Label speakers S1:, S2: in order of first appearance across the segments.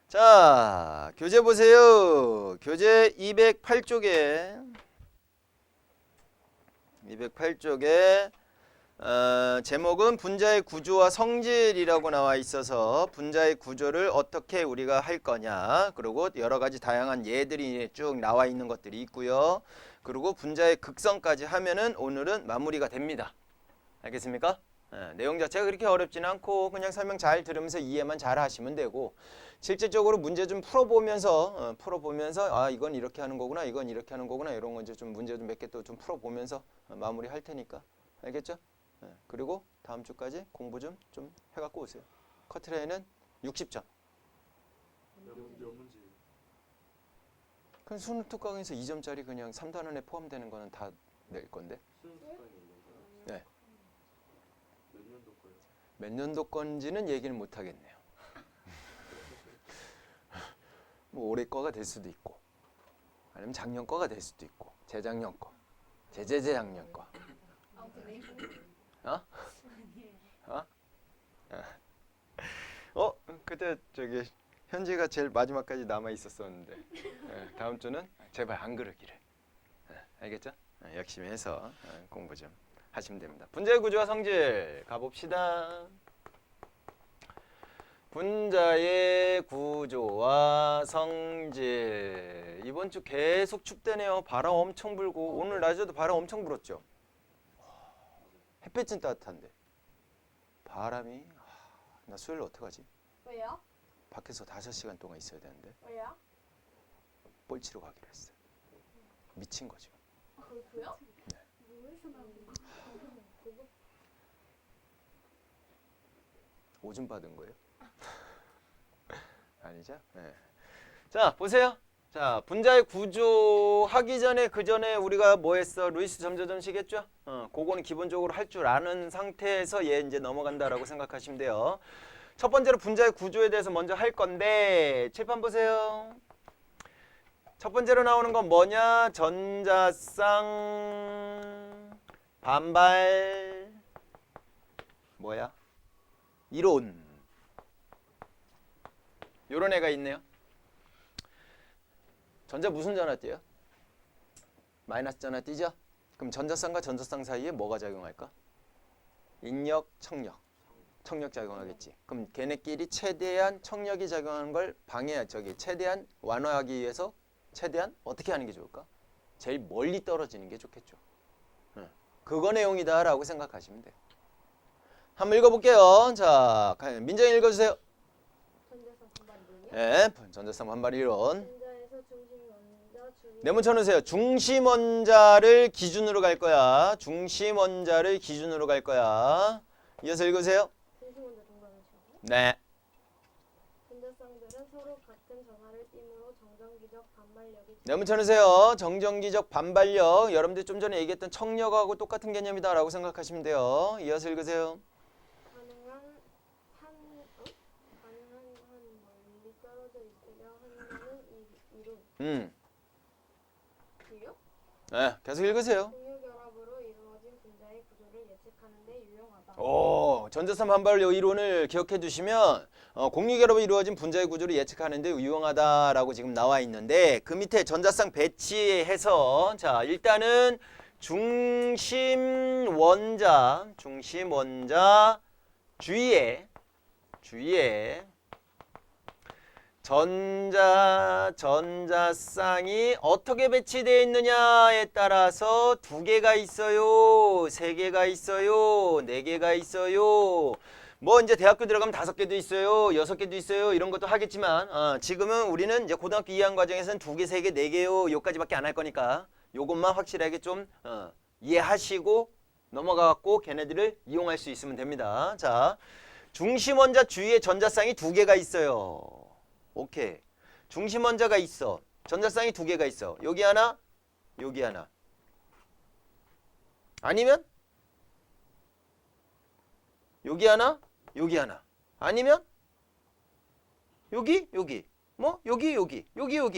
S1: 자, 교재 보세요. 교재 208쪽에 제목은 분자의 구조와 성질이라고 나와 있어서 분자의 구조를 어떻게 우리가 할 거냐, 그리고 여러 가지 다양한 예들이 쭉 나와 있는 것들이 있고요. 그리고 분자의 극성까지 하면은 오늘은 마무리가 됩니다. 알겠습니까? 내용 자체가 그렇게 어렵지는 않고 그냥 설명 잘 들으면서 이해만 잘 하시면 되고, 실질적으로 문제 좀 풀어보면서 아 이건 이렇게 하는 거구나, 이건 이렇게 하는 거구나, 이런 거 이제 좀 문제 좀 몇 개 또 좀 풀어보면서 마무리 할 테니까. 알겠죠? 그리고 다음 주까지 공부 좀 해갖고 오세요. 커트라인은 60점.
S2: 몇 문제?
S1: 그럼 수능 특강에서 2점짜리 그냥 3단원에 포함되는 거는 다 낼 건데.
S2: 수능 특강이 있는 거야?
S1: 네.
S2: 몇 년도 거예요?
S1: 몇 년도 건지는 얘기는 못 하겠네요. 뭐 올해 거가 될 수도 있고, 아니면 작년 거가 될 수도 있고, 재작년 거, 재재재작년 거. 그때 저기 현지가 제일 마지막까지 남아 있었었는데, 다음 주는 제발 안 그러기를. 알겠죠? 열심히 해서 공부 좀 하시면 됩니다. 분자의 구조와 성질 가봅시다. 분자의 구조와 성질. 이번 주 계속 춥대네요. 바람 엄청 불고, 오늘 낮에도 바람 엄청 불었죠. 햇빛은 따뜻한데 바람이, 나 수요일 어떡하지?
S3: 왜요?
S1: 밖에서 5시간 동안 있어야 되는데
S3: 왜요?
S1: 볼 치러 가기로 했어요. 미친 거죠.
S3: 골프요?
S1: 네. 오줌 받은 거예요? 아니죠? 네. 자, 보세요. 자, 분자의 구조 하기 전에 그 전에 우리가 뭐 했어? 루이스 점저점식 했죠? 그거는 기본적으로 할 줄 아는 상태에서 얘 이제 넘어간다라고 생각하시면 돼요. 첫 번째로 분자의 구조에 대해서 먼저 할 건데, 칠판 보세요. 첫 번째로 나오는 건 뭐냐? 전자쌍 반발 뭐야? 이론. 요런 애가 있네요. 전자 무슨 전화 띄어요? 마이너스 전화 띄죠? 그럼 전자쌍과 전자쌍 사이에 뭐가 작용할까? 인력, 청력. 청력 작용하겠지. 그럼 걔네끼리 최대한 청력이 작용하는 걸 최대한 완화하기 위해서 최대한 어떻게 하는 게 좋을까? 제일 멀리 떨어지는 게 좋겠죠. 그거 내용이다라고 생각하시면 돼요. 한번 읽어볼게요. 자, 민정이 읽어주세요.
S3: 전자쌍 반발이요?
S1: 네, 전자쌍 반발 이론.
S3: 분자에서 중심 원자 주위
S1: 네모 쳐놓으세요. 중심 원자를 기준으로 갈 거야. 중심 원자를 기준으로 갈 거야. 이어서 읽으세요.
S3: 중심 원자 동반을 시고
S1: 네.
S3: 전자쌍들은 서로 같은 전하를 띠므로 정전기적 반발력이
S1: 네모 쳐놓으세요. 정전기적 반발력. 여러분들 좀 전에 얘기했던 청력하고 똑같은 개념이다라고 생각하시면 돼요. 이어서 읽으세요.
S3: 가능한 한 멀리 떨어져 있으려 한다는 이론. 이요?
S1: 네, 계속 읽으세요.
S3: 공유결합으로 이루어진 분자의 구조를 예측하는 데 유용하다.
S1: 전자쌍 반발력 이론을 기억해 두시면 공유결합으로 이루어진 분자의 구조를 예측하는 데 유용하다라고 지금 나와 있는데, 그 밑에 전자쌍 배치해서 자, 일단은 중심 원자 주위에 전자쌍이 어떻게 배치되어 있느냐에 따라서 2개가 있어요, 3개가 있어요, 4개가 있어요. 뭐 이제 대학교 들어가면 5개도 있어요, 6개도 있어요, 이런 것도 하겠지만 지금은 우리는 이제 고등학교 2학년 과정에서는 2개, 3개, 4개요, 요까지밖에 안 할 거니까 요것만 확실하게 좀 이해하시고 넘어가갖고 걔네들을 이용할 수 있으면 됩니다. 자, 중심 원자 주위에 전자쌍이 2개가 있어요. 오케이. 중심 원자가 있어. 전자쌍이 2개가 있어. 여기 하나, 여기 하나. 아니면 여기 하나, 여기 하나. 아니면 여기, 뭐 여기,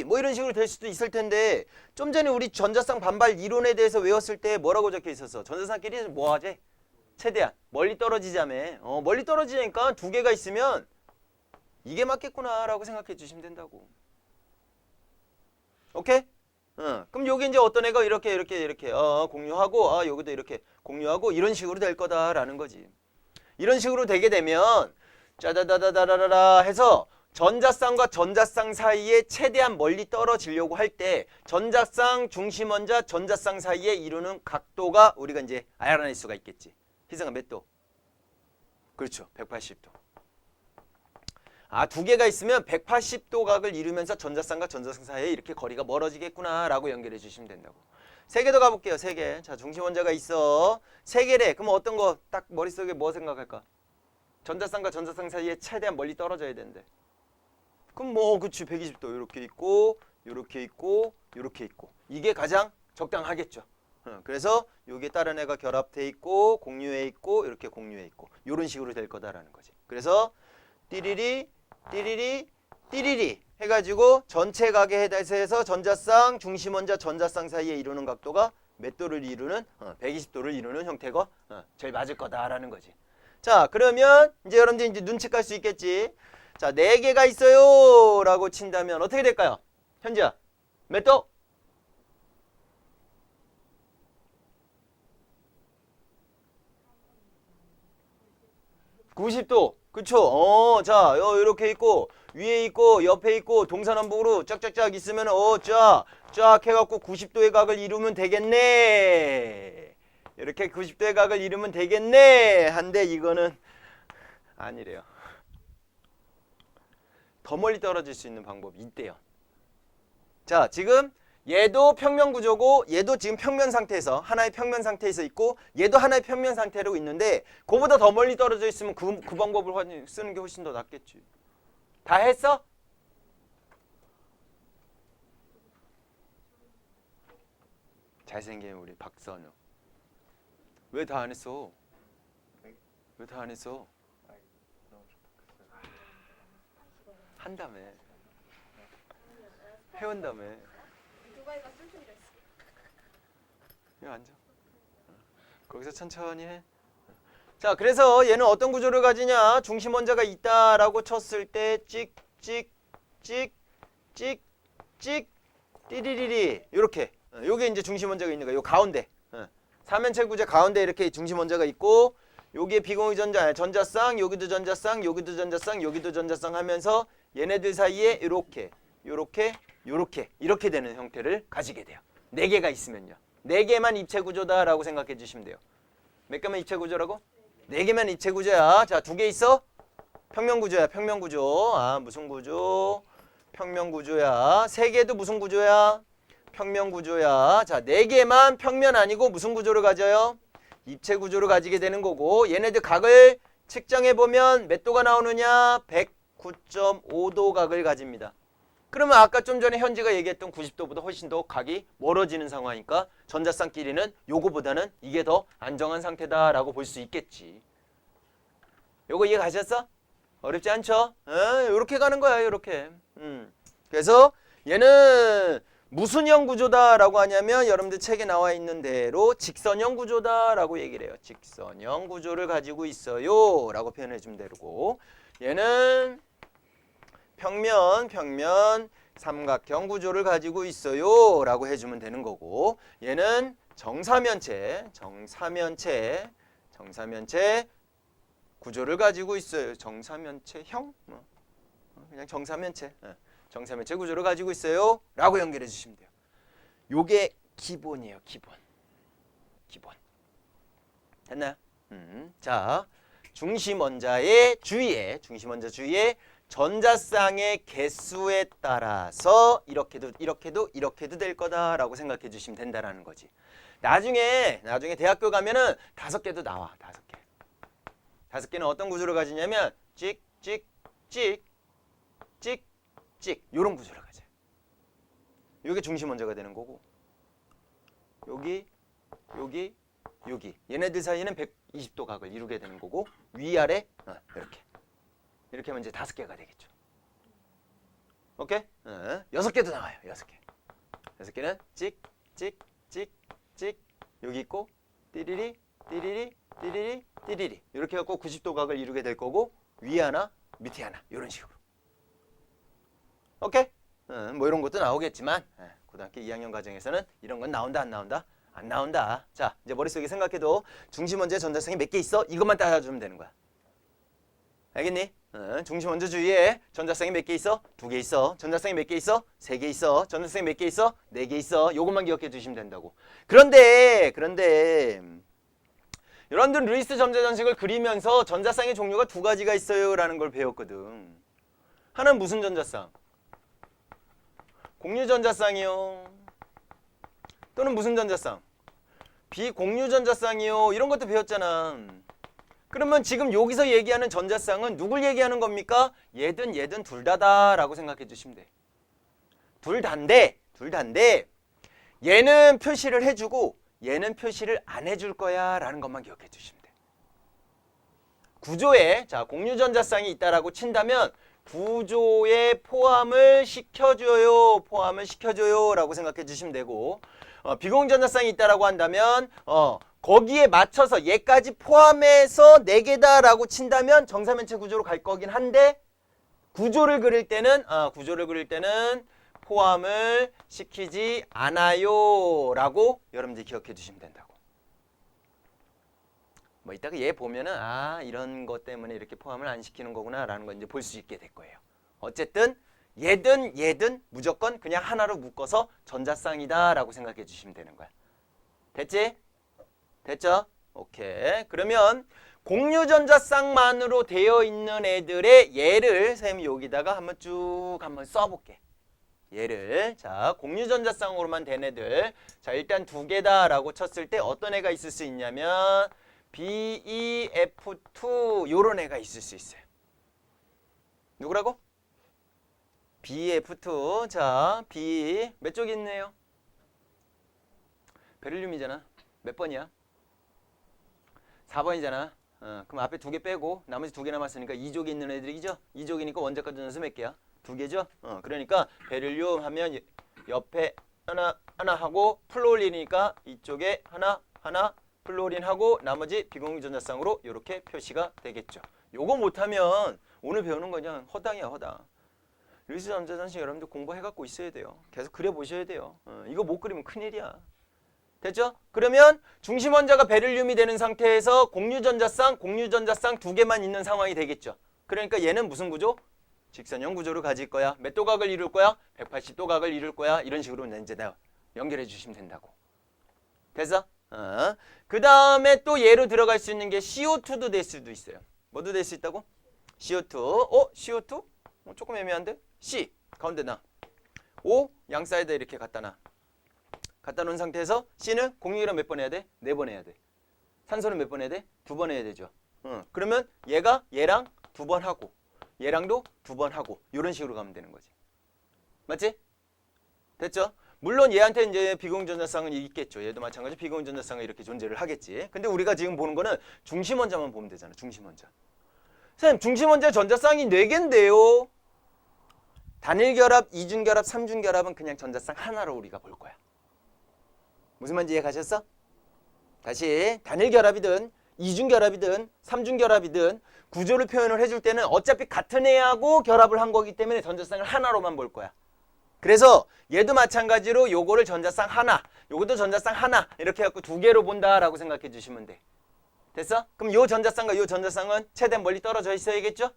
S1: 뭐 이런 식으로 될 수도 있을 텐데, 좀 전에 우리 전자쌍 반발 이론에 대해서 외웠을 때 뭐라고 적혀 있었어? 전자쌍끼리 뭐 하지? 최대한 멀리 떨어지자며. 멀리 떨어지니까 2개가 있으면 이게 맞겠구나라고 생각해 주시면 된다고. 오케이? 그럼 여기 이제 어떤 애가 이렇게 공유하고 여기도 이렇게 공유하고 이런 식으로 될 거다라는 거지. 이런 식으로 되게 되면 짜다다다다라라 해서 전자쌍과 전자쌍 사이에 최대한 멀리 떨어지려고 할 때 전자쌍 중심원자 전자쌍 사이에 이루는 각도가 우리가 이제 알아낼 수가 있겠지. 희성아 몇 도? 그렇죠. 180도. 두 개가 있으면 180도 각을 이루면서 전자쌍과 전자쌍 사이에 이렇게 거리가 멀어지겠구나라고 연결해 주시면 된다고. 세 개 더 가볼게요. 세 개. 자, 중심원자가 있어. 세 개래. 그럼 어떤 거 딱 머릿속에 뭐 생각할까? 전자쌍과 전자쌍 사이에 최대한 멀리 떨어져야 되는데. 그럼 뭐 그치 120도 이렇게 있고 이렇게 있고 이렇게 있고 이게 가장 적당하겠죠. 그래서 여기에 다른 애가 결합돼 있고 공유해 있고 이렇게 공유해 있고 이런 식으로 될 거다라는 거지. 그래서 띠리리 띠리리 띠리리 해가지고 전체 각에 해서 전자쌍 중심원자 전자쌍 사이에 이루는 각도가 몇 도를 이루는 120도를 이루는 형태가 제일 맞을 거다라는 거지. 자, 그러면 이제 여러분들 이제 눈치 깔 수 있겠지. 자, 4개가 있어요 라고 친다면 어떻게 될까요? 현지야 몇 도? 90도. 그쵸? 자, 이렇게 있고 위에 있고 옆에 있고 동서남북으로 쫙쫙쫙 있으면 쫙 해갖고 90도의 각을 이루면 되겠네. 이렇게 90도의 각을 이루면 되겠네. 한데 이거는 아니래요. 더 멀리 떨어질 수 있는 방법이 있대요. 자, 지금 얘도 평면 구조고 얘도 지금 평면 상태에서 하나의 평면 상태에서 있고 얘도 하나의 평면 상태로 있는데 그보다 더 멀리 떨어져 있으면 그 방법을 쓰는 게 훨씬 더 낫겠지. 다 했어? 잘생긴 우리 박선우. 왜 다 안 했어? 왜 다 안 했어? 한다며. 해온다며.
S3: 두바이가 춤추기로 했어.
S1: 여기 앉아. 거기서 천천히 해. 자, 그래서 얘는 어떤 구조를 가지냐? 중심 원자가 있다라고 쳤을 때 찍찍찍찍찍 띠리리리 이렇게. 요게 이제 중심 원자가 있는 거야. 요 가운데. 삼면체 구조 가운데 이렇게 중심 원자가 있고 여기에 비공유 전자쌍, 여기도 전자쌍, 여기도 전자쌍, 여기도 전자쌍 하면서 얘네들 사이에 이렇게 되는 형태를 가지게 돼요. 4개가 있으면요. 4개만 입체 구조다라고 생각해 주시면 돼요. 몇 개만 입체 구조라고? 4개만 입체 구조야. 자, 2개 있어? 평면 구조야. 평면 구조. 무슨 구조? 평면 구조야. 3개도 무슨 구조야? 평면 구조야. 자, 4개만 평면 아니고 무슨 구조를 가져요? 입체 구조를 가지게 되는 거고 얘네들 각을 측정해 보면 몇 도가 나오느냐? 109.5도 각을 가집니다. 그러면 아까 좀 전에 현지가 얘기했던 90도보다 훨씬 더 각이 멀어지는 상황이니까 전자쌍끼리는 요거보다는 이게 더 안정한 상태다라고 볼 수 있겠지. 요거 이해 가셨어? 어렵지 않죠? 요렇게 가는 거야, 요렇게. 그래서 얘는 무슨 형 구조다라고 하냐면 여러분들 책에 나와 있는 대로 직선형 구조다라고 얘기를 해요. 직선형 구조를 가지고 있어요 라고 표현해 주면 되고 얘는 평면 삼각형 구조를 가지고 있어요 라고 해주면 되는 거고 얘는 정사면체 구조를 가지고 있어요. 정사면체형? 그냥 정사면체 구조를 가지고 있어요 라고 연결해 주시면 돼요. 요게 기본이에요. 기본 됐나요? 자, 중심원자 주위에 전자쌍의 개수에 따라서 이렇게도 될 거다라고 생각해 주시면 된다라는 거지. 나중에 대학교 가면은 5개도 나와. 5개. 5개는 어떤 구조를 가지냐면 찍찍찍 이런 구조를 가져요. 이게 중심 원자가 되는 거고 여기 얘네들 사이에는 120도 각을 이루게 되는 거고 위아래 이렇게 하면 이제 5개가 되겠죠. 오케이? 6개도 나와요. 6개. 6개는 찍 여기 있고 띠리리 이렇게 해갖고 90도 각을 이루게 될 거고 위에 하나 밑에 하나 이런 식으로 오케이? 뭐 이런 것도 나오겠지만 고등학교 2학년 과정에서는 이런 건 나온다 안 나온다? 안 나온다. 자, 이제 머릿속에 생각해도 중심 원자의 전자쌍이 몇 개 있어? 이것만 따라주면 되는 거야. 알겠니? 중심 원자 주위에 전자쌍이 몇 개 있어? 2개 있어. 전자쌍이 몇 개 있어? 3개 있어. 전자쌍이 몇 개 있어? 4개 있어. 요것만 기억해 주시면 된다고. 그런데 여러분들 루이스 전자전식을 그리면서 전자쌍의 종류가 2가지가 있어요 라는 걸 배웠거든. 하나는 무슨 전자쌍? 공유전자쌍이요. 또는 무슨 전자쌍? 비공유전자쌍이요. 이런 것도 배웠잖아. 그러면 지금 여기서 얘기하는 전자쌍은 누굴 얘기하는 겁니까? 얘든 둘 다다 라고 생각해 주시면 돼. 둘 다인데 얘는 표시를 해주고 얘는 표시를 안 해줄 거야 라는 것만 기억해 주시면 돼. 구조에 자 공유전자쌍이 있다라고 친다면 구조에 포함을 시켜줘요 라고 생각해 주시면 되고 비공전자쌍이 있다라고 한다면 거기에 맞춰서 얘까지 포함해서 4개다 라고 친다면 정사면체 구조로 갈 거긴 한데 구조를 그릴 때는 포함을 시키지 않아요 라고 여러분들이 기억해 주시면 된다고. 뭐 이따가 얘 보면은 이런 것 때문에 이렇게 포함을 안 시키는 거구나 라는 걸 이제 볼 수 있게 될 거예요. 어쨌든 얘든 무조건 그냥 하나로 묶어서 전자쌍이다 라고 생각해 주시면 되는 거야. 됐지? 됐죠? 오케이. 그러면 공유전자쌍만으로 되어 있는 애들의 얘를 선생님이 여기다가 한번 써볼게. 얘를 자 공유전자쌍으로만 된 애들 자 일단 2개다 라고 쳤을 때 어떤 애가 있을 수 있냐면 BeF2 요런 애가 있을 수 있어요. 누구라고? BeF2 자 B 몇 쪽이 있네요? 베릴륨이잖아. 몇 번이야? 4번이잖아. 그럼 앞에 2개 빼고 나머지 2개 남았으니까 2족이 있는 애들이죠? 2족이니까 원자과 전수 몇 개야? 2개죠? 그러니까 베릴륨 하면 옆에 하나 하고 플로린이니까 이쪽에 하나 플로린하고 나머지 비공유전자쌍으로 이렇게 표시가 되겠죠. 요거 못하면 오늘 배우는 거 그냥 허당이야 허당. 루이스 전자전식 여러분들 공부해갖고 있어야 돼요. 계속 그려보셔야 돼요. 이거 못 그리면 큰일이야. 됐죠? 그러면 중심 원자가 베릴륨이 되는 상태에서 공유전자쌍 2개만 있는 상황이 되겠죠. 그러니까 얘는 무슨 구조? 직선형 구조를 가질 거야. 몇 도각을 이룰 거야? 180도각을 이룰 거야. 이런 식으로 이제 연결해 주시면 된다고. 됐어? 그 다음에 또 얘로 들어갈 수 있는 게 CO2도 될 수도 있어요. 뭐도 될 수 있다고? CO2. CO2? 조금 애매한데? C 가운데 나. O 양 사이드에 이렇게 갖다 놓은 상태에서 C는 공유기를 몇 번 해야 돼? 4번 해야 돼. 산소는 몇 번 해야 돼? 2번 해야 되죠. 그러면 얘랑 2번 하고 얘랑도 2번 하고 이런 식으로 가면 되는 거지. 맞지? 됐죠? 물론 얘한테 이제 비공유전자쌍은 있겠죠. 얘도 마찬가지 비공유전자쌍은 이렇게 존재를 하겠지. 근데 우리가 지금 보는 거는 중심 원자만 보면 되잖아. 중심 원자. 선생님 중심 원자 전자쌍이 4개인데요. 단일 결합, 이중 결합, 삼중 결합은 그냥 전자쌍 하나로 우리가 볼 거야. 무슨 말인지 이해 가셨어? 다시 단일 결합이든 이중 결합이든 삼중 결합이든 구조를 표현을 해줄 때는 어차피 같은 애하고 결합을 한 거기 때문에 전자쌍을 하나로만 볼 거야. 그래서 얘도 마찬가지로 요거를 전자쌍 하나, 요것도 전자쌍 하나 이렇게 해갖고 2개로 본다라고 생각해 주시면 돼. 됐어? 그럼 요 전자쌍과 요 전자쌍은 최대한 멀리 떨어져 있어야겠죠?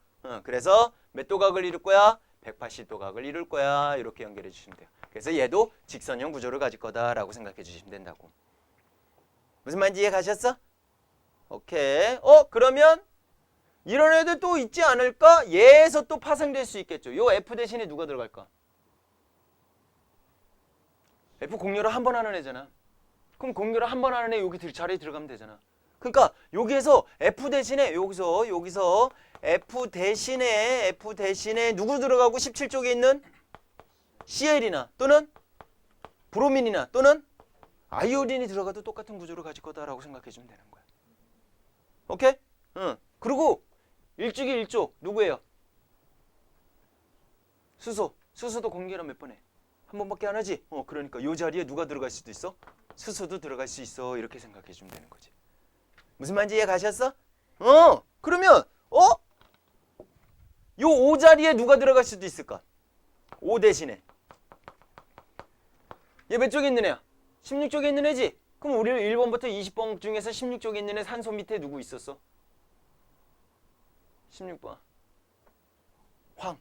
S1: 그래서 몇 도각을 이룰 거야? 180도각을 이룰 거야. 이렇게 연결해 주시면 돼요. 그래서 얘도 직선형 구조를 가질 거다라고 생각해 주시면 된다고. 무슨 말인지 이해 가셨어? 오케이. 그러면 이런 애들 또 있지 않을까? 얘에서 또 파생될 수 있겠죠. 요 F 대신에 누가 들어갈까? F 공유를 한 번 하는 애잖아. 그럼 공유를 한 번 하는 애 여기 자리에 들어가면 되잖아. 그러니까 여기에서 F 대신에 여기서 F 대신에 누구 들어가고 17쪽에 있는 Cl이나 또는 브로민이나 또는 아이오딘이 들어가도 똑같은 구조를 가질 거다라고 생각해 주면 되는 거야. 오케이? 그리고 일주기 일족 누구예요? 수소도 공개를 몇 번 해? 한 번밖에 안 하지? 그러니까 이 자리에 누가 들어갈 수도 있어? 수소도 들어갈 수 있어. 이렇게 생각해 주면 되는 거지. 무슨 말인지 이해 가셨어? 그러면 요 O 자리에 누가 들어갈 수도 있을까? 5 대신에 얘 몇 쪽에 있는 애야? 16쪽에 있는 애지? 그럼 우리는 1번부터 20번 중에서 16쪽에 있는 애 산소 밑에 누구 있었어? 16번 황.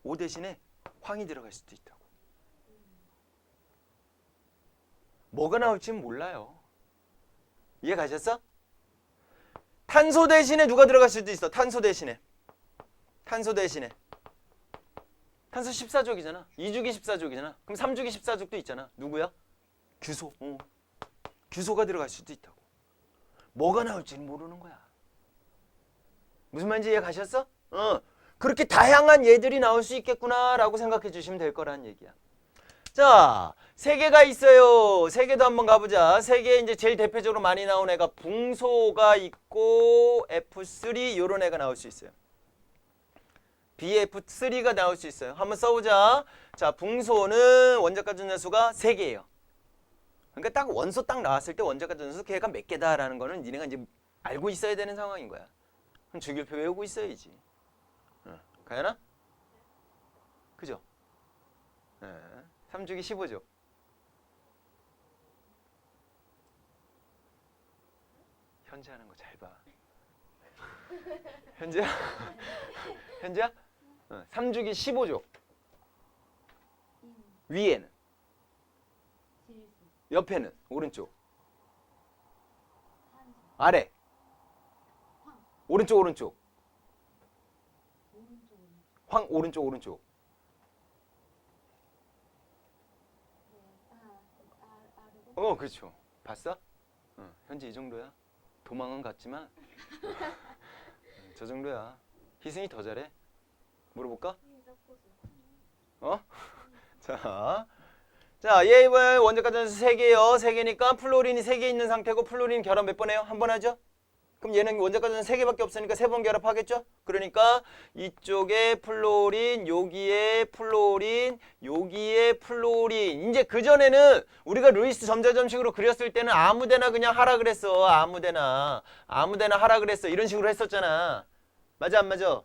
S1: 5 대신에 황이 들어갈 수도 있다고. 뭐가 나올지는 몰라요. 이해 가셨어? 탄소 대신에 누가 들어갈 수도 있어. 탄소 대신에. 탄소 14족이잖아. 2주기 14족이잖아. 그럼 3주기 14족도 있잖아. 누구야? 규소. 규소가 들어갈 수도 있다고. 뭐가 나올지는 모르는 거야. 무슨 말인지 이해 가셨어? 그렇게 다양한 얘들이 나올 수 있겠구나라고 생각해 주시면 될 거라는 얘기야. 자, 세 개가 있어요. 세 개도 한번 가보자. 세 개 이제 제일 대표적으로 많이 나온 애가 붕소가 있고 F3 요런 애가 나올 수 있어요. BF3가 나올 수 있어요. 한번 써보자. 자, 붕소는 원자가 전자수가 3개예요. 그러니까 딱 원소 딱 나왔을 때 원자가 전자수 걔가 몇 개다라는 거는 니네가 이제 알고 있어야 되는 상황인 거야. 그럼 주기율표 외우고 있어야지. 가연아? 그죠? 3주기 15죠. 현재 하는 거 잘 봐. 현재야? 현재야? 3주기 15죠. 위에는? 옆에는? 오른쪽. 아래. 오른쪽. 황 오른쪽. 그렇죠. 봤어? 현재 이 정도야. 도망은 갔지만 저 정도야. 희승이 더 잘해. 물어볼까? 자, 얘 원자가 전자 3개요. 3개니까 플로린이 3개 있는 상태고 플로린 결합 몇 번 해요? 한 번 하죠? 그럼 얘는 원자가 전자 3개밖에 없으니까 3번 결합하겠죠? 그러니까 이쪽에 플로린, 여기에 플로린, 여기에 플로린. 이제 그전에는 우리가 루이스 점자점식으로 그렸을 때는 아무데나 그냥 하라 그랬어. 아무데나 하라 그랬어. 이런 식으로 했었잖아. 맞아 안 맞아?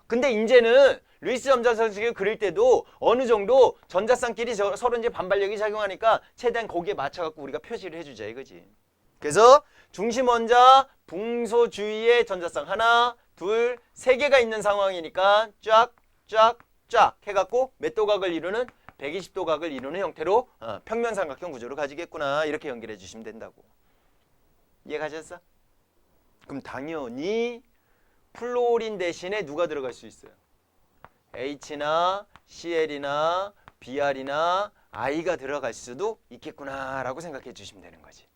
S1: 근데 이제는 루이스 점자점식을 그릴 때도 어느 정도 전자쌍끼리 서로 이제 반발력이 작용하니까 최대한 거기에 맞춰갖고 우리가 표시를 해주자 이거지. 그래서 중심 원자 붕소 주위에 전자쌍 하나, 둘, 3개가 있는 상황이니까 쫙 해갖고 몇 도각을 이루는 120도각을 이루는 형태로 평면삼각형 구조를 가지겠구나 이렇게 연결해 주시면 된다고. 이해 가셨어? 그럼 당연히 플로린 대신에 누가 들어갈 수 있어요? H나 Cl이나 Br이나 I가 들어갈 수도 있겠구나 라고 생각해 주시면 되는 거지.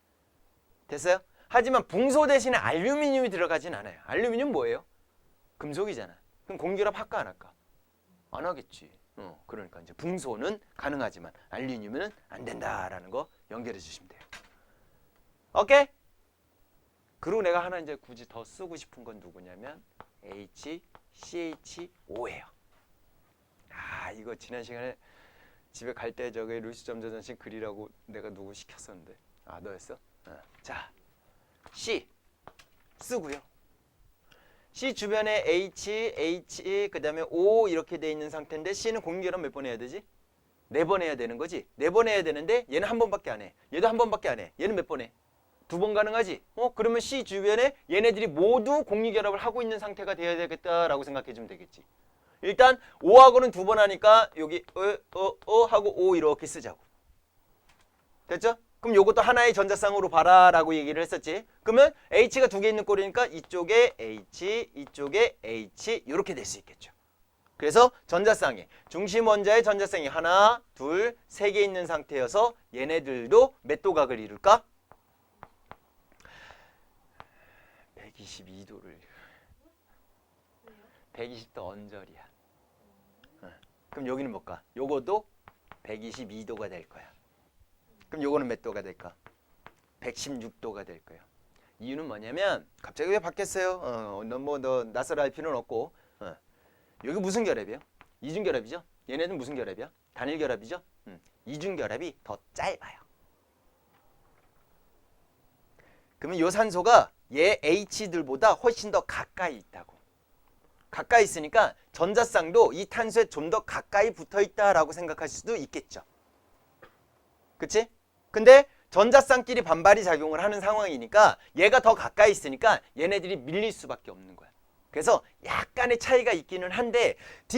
S1: 됐어요? 하지만 붕소 대신에 알루미늄이 들어가진 않아요. 알루미늄 뭐예요? 금속이잖아. 그럼 공결합 할까 안 할까? 안 하겠지. 그러니까 이제 붕소는 가능하지만 알루미늄은 안 된다라는 거 연결해 주시면 돼요. 오케이? 그리고 내가 하나 이제 굳이 더 쓰고 싶은 건 누구냐면 HCHO예요. 이거 지난 시간에 집에 갈 때 저기 루이스 점자전식 그리라고 내가 누구 시켰었는데 너였어? 자, C 쓰고요. C 주변에 H, 그 다음에 O 이렇게 돼 있는 상태인데 C는 공결합 몇 번 해야 되지? 4번 해야 되는 거지. 4번 해야 되는데 얘는 한 번밖에 안 해. 얘도 한 번밖에 안 해. 얘는 몇 번 해? 2번 가능하지? 그러면 C 주변에 얘네들이 모두 공유결합을 하고 있는 상태가 되어야 되겠다라고 생각해 주면 되겠지. 일단 O하고는 2번 하니까 여기 하고 O 이렇게 쓰자고. 됐죠? 그럼 요것도 하나의 전자쌍으로 봐라라고 얘기를 했었지. 그러면 H가 2개 있는 꼴이니까 이쪽에 H, 이쪽에 H 이렇게 될 수 있겠죠. 그래서 전자쌍이 중심 원자의 전자쌍이 하나, 둘, 3개 있는 상태여서 얘네들도 몇 도각을 이룰까? 122도를 120도 언저리야. 그럼 여기는 뭘까? 요것도 122도가 될 거야. 그럼 요거는 몇 도가 될까? 116도가 될 거예요. 이유는 뭐냐면 갑자기 왜 바뀌었어요? 너 낯설어 할 필요는 없고 여기 무슨 결합이에요? 이중결합이죠? 얘네는 무슨 결합이야? 단일결합이죠? 이중결합이 더 짧아요. 그러면 요 산소가 얘 H들보다 훨씬 더 가까이 있다고. 가까이 있으니까 전자쌍도 이 탄소에 좀 더 가까이 붙어 있다라고 생각하실 수도 있겠죠. 그치? 근데 전자쌍끼리 반발이 작용을 하는 상황이니까 얘가 더 가까이 있으니까 얘네들이 밀릴 수밖에 없는 거야. 그래서 약간의 차이가 있기는 한데